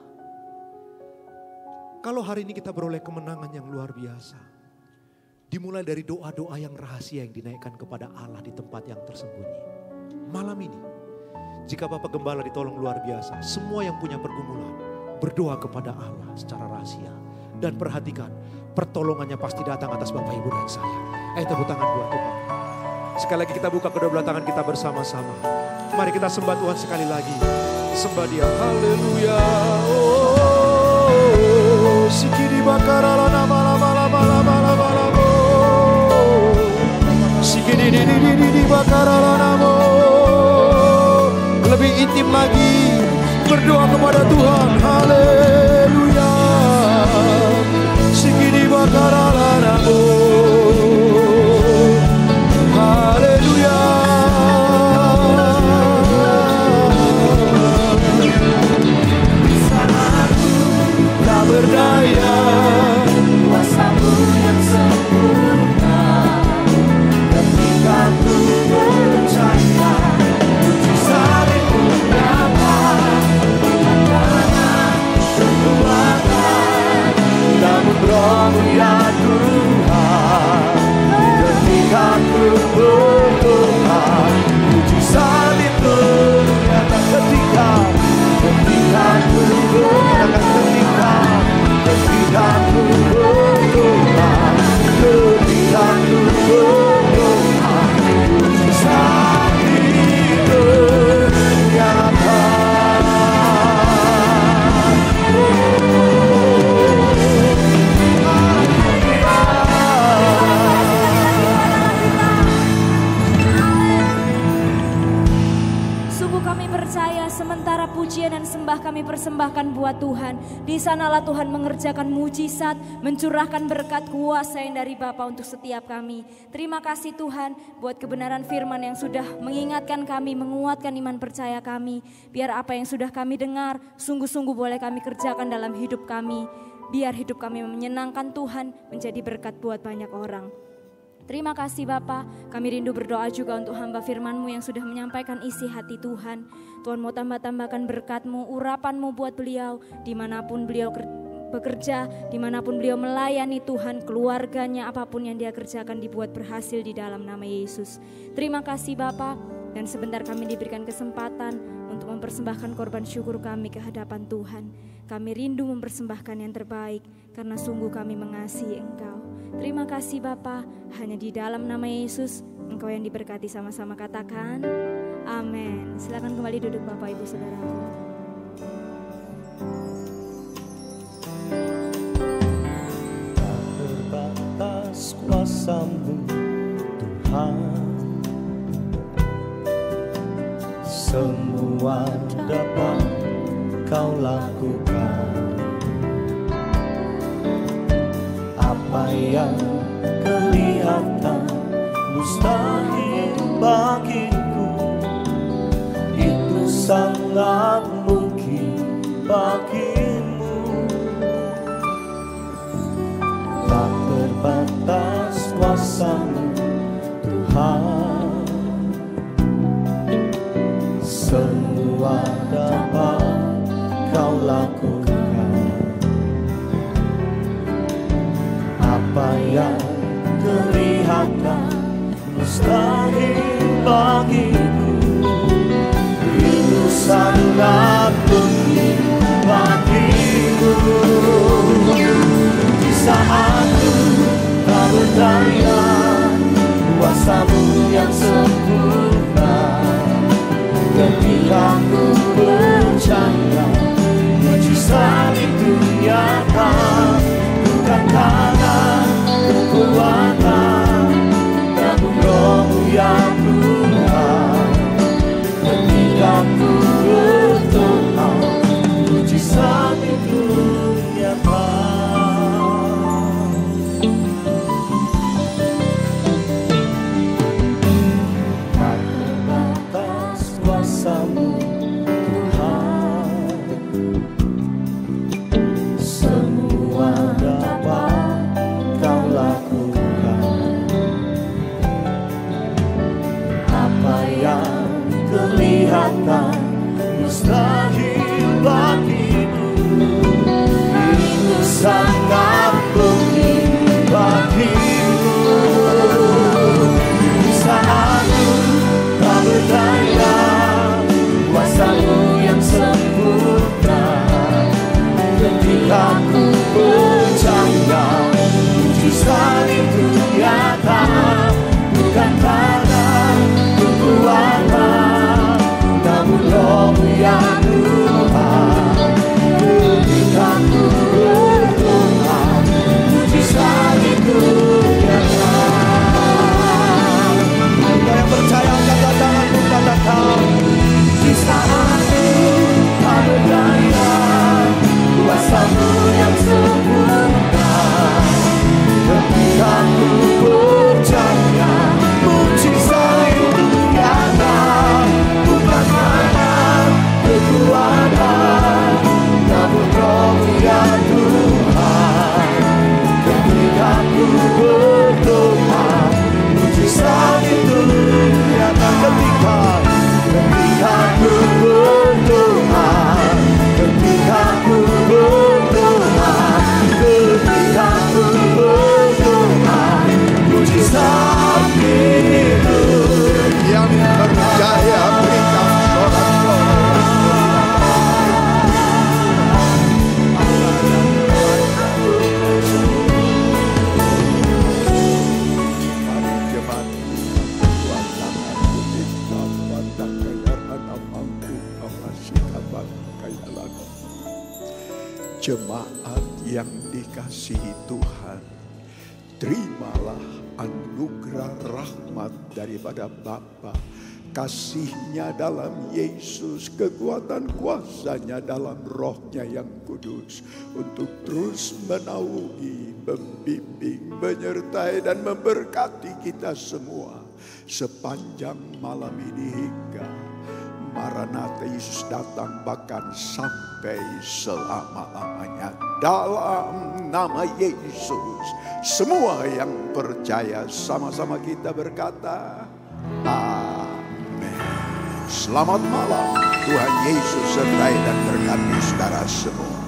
Kalau hari ini kita beroleh kemenangan yang luar biasa, dimulai dari doa-doa yang rahasia yang dinaikkan kepada Allah di tempat yang tersembunyi. Malam ini, jika Bapak Gembala ditolong luar biasa, semua yang punya pergumulan, berdoa kepada Allah secara rahasia. Dan perhatikan, pertolongannya pasti datang atas Bapak Ibu dan saya. Tepuk tangan buat Tuhan. Sekali lagi kita buka kedua belah tangan kita bersama-sama. Mari kita sembah Tuhan sekali lagi. Sembah Dia. Haleluya. Oh, sikidi bakara lana mala mala mala mala mala. Sikidi di bakara lana mo. Lebih intim lagi berdoa kepada Tuhan. Haleluya. Sikidi bakara lana mo. Haleluya. Bersamaku Tak berdaya kuasamu yang sempurna, ketika ku percaya mujizat itu dapat dikatakan kekuatan. Namun rohmu ya Tuhan, ketika ku berdoa, mujizat itu nyata ketika ku berdoa, ketika ku berdoa, ketika ku berdoa, mujizat itu nyata. Sungguh kami percaya sementara pujian dan sembah kami persembahkan buat Tuhan, di sanalah Tuhan mengerjakan mujizat, mencurahkan berkat kuasa yang dari Bapa untuk setiap kami. Terima kasih Tuhan buat kebenaran firman yang sudah mengingatkan kami, menguatkan iman percaya kami. Biar apa yang sudah kami dengar sungguh-sungguh boleh kami kerjakan dalam hidup kami. Biar hidup kami menyenangkan Tuhan, menjadi berkat buat banyak orang. Terima kasih Bapa, kami rindu berdoa juga untuk hamba firman-Mu yang sudah menyampaikan isi hati Tuhan. Tuhan mau tambah-tambahkan berkat-Mu, urapan-Mu buat beliau, dimanapun beliau bekerja, dimanapun beliau melayani Tuhan, keluarganya, apapun yang dia kerjakan dibuat berhasil di dalam nama Yesus. Terima kasih Bapa, dan sebentar kami diberikan kesempatan untuk mempersembahkan korban syukur kami ke hadapan Tuhan. Kami rindu mempersembahkan yang terbaik, karena sungguh kami mengasihi Engkau. Terima kasih Bapa, hanya di dalam nama Yesus Engkau yang diberkati, sama-sama katakan amin. Silakan kembali duduk Bapak Ibu Saudaraku. Tak terbatas kuasa-Mu Tuhan, semua dapat Kau lakukan. Apa yang kelihatan mustahil bagiku, itu sangat mungkin bagimu. Tak terbatas kuasa-Mu Tuhan, semua dapat Kau lakukan. kelihatan mustahil bagiku. Itu sangat mungkin bagiku. Di saat ku tak berdaya, kuasa-Mu yang sempurna. Ketika ku percaya, mujizat itu nyata. Bukan karena kekuatan, namun Roh-Mu yang Tuhan. Ketika ku berdoa, mujizat itu nyata. Tak terbatas kuasa-Mu Tuhan, semua dapat Kau lakukan. Apa yang kelihatan mustahil bagimu, itu sangat mungkin bagimu. Di saat ku tak berdaya, kuasa-Mu yang sempurna. Ketika ku percaya, mujizat itu nyata. Bukan karena kekuatan, namun Roh-Mu yang Tuhan. Ketika ku berdoa, mujizat itu nyata. Engkau yang percaya, angkat tanganmu katakan. Di saat ku tak berdaya, kuasa-Mu yang sempurna. Ketika ku percaya, mujizat itu nyata. Bukan karena kekuatan, namun Roh-Mu yang Tuhan. Ketika ku berdoa, mujizat itu nyata. Ketika ku berdoa, ketika ku berdoa, ketika ku berdoa, mujizat itu yang percaya berikan sorak-sorai. Mari jemaat kuatkan aku kita pandang kayaran amangku amasikaban kayalan. Jemaat yang dikasihi Tuhan, terimalah anugerah rahmat daripada Bapa, kasih-Nya dalam Yesus, kekuatan kuasa-Nya dalam Roh-Nya yang kudus, untuk terus menaungi, membimbing, menyertai dan memberkati kita semua sepanjang malam ini hingga Maranatha Yesus datang, bahkan sampai selama-lamanya. Dalam nama Yesus, semua yang percaya sama-sama kita berkata amin. Selamat malam, Tuhan Yesus sertai dan berkati saudara semua.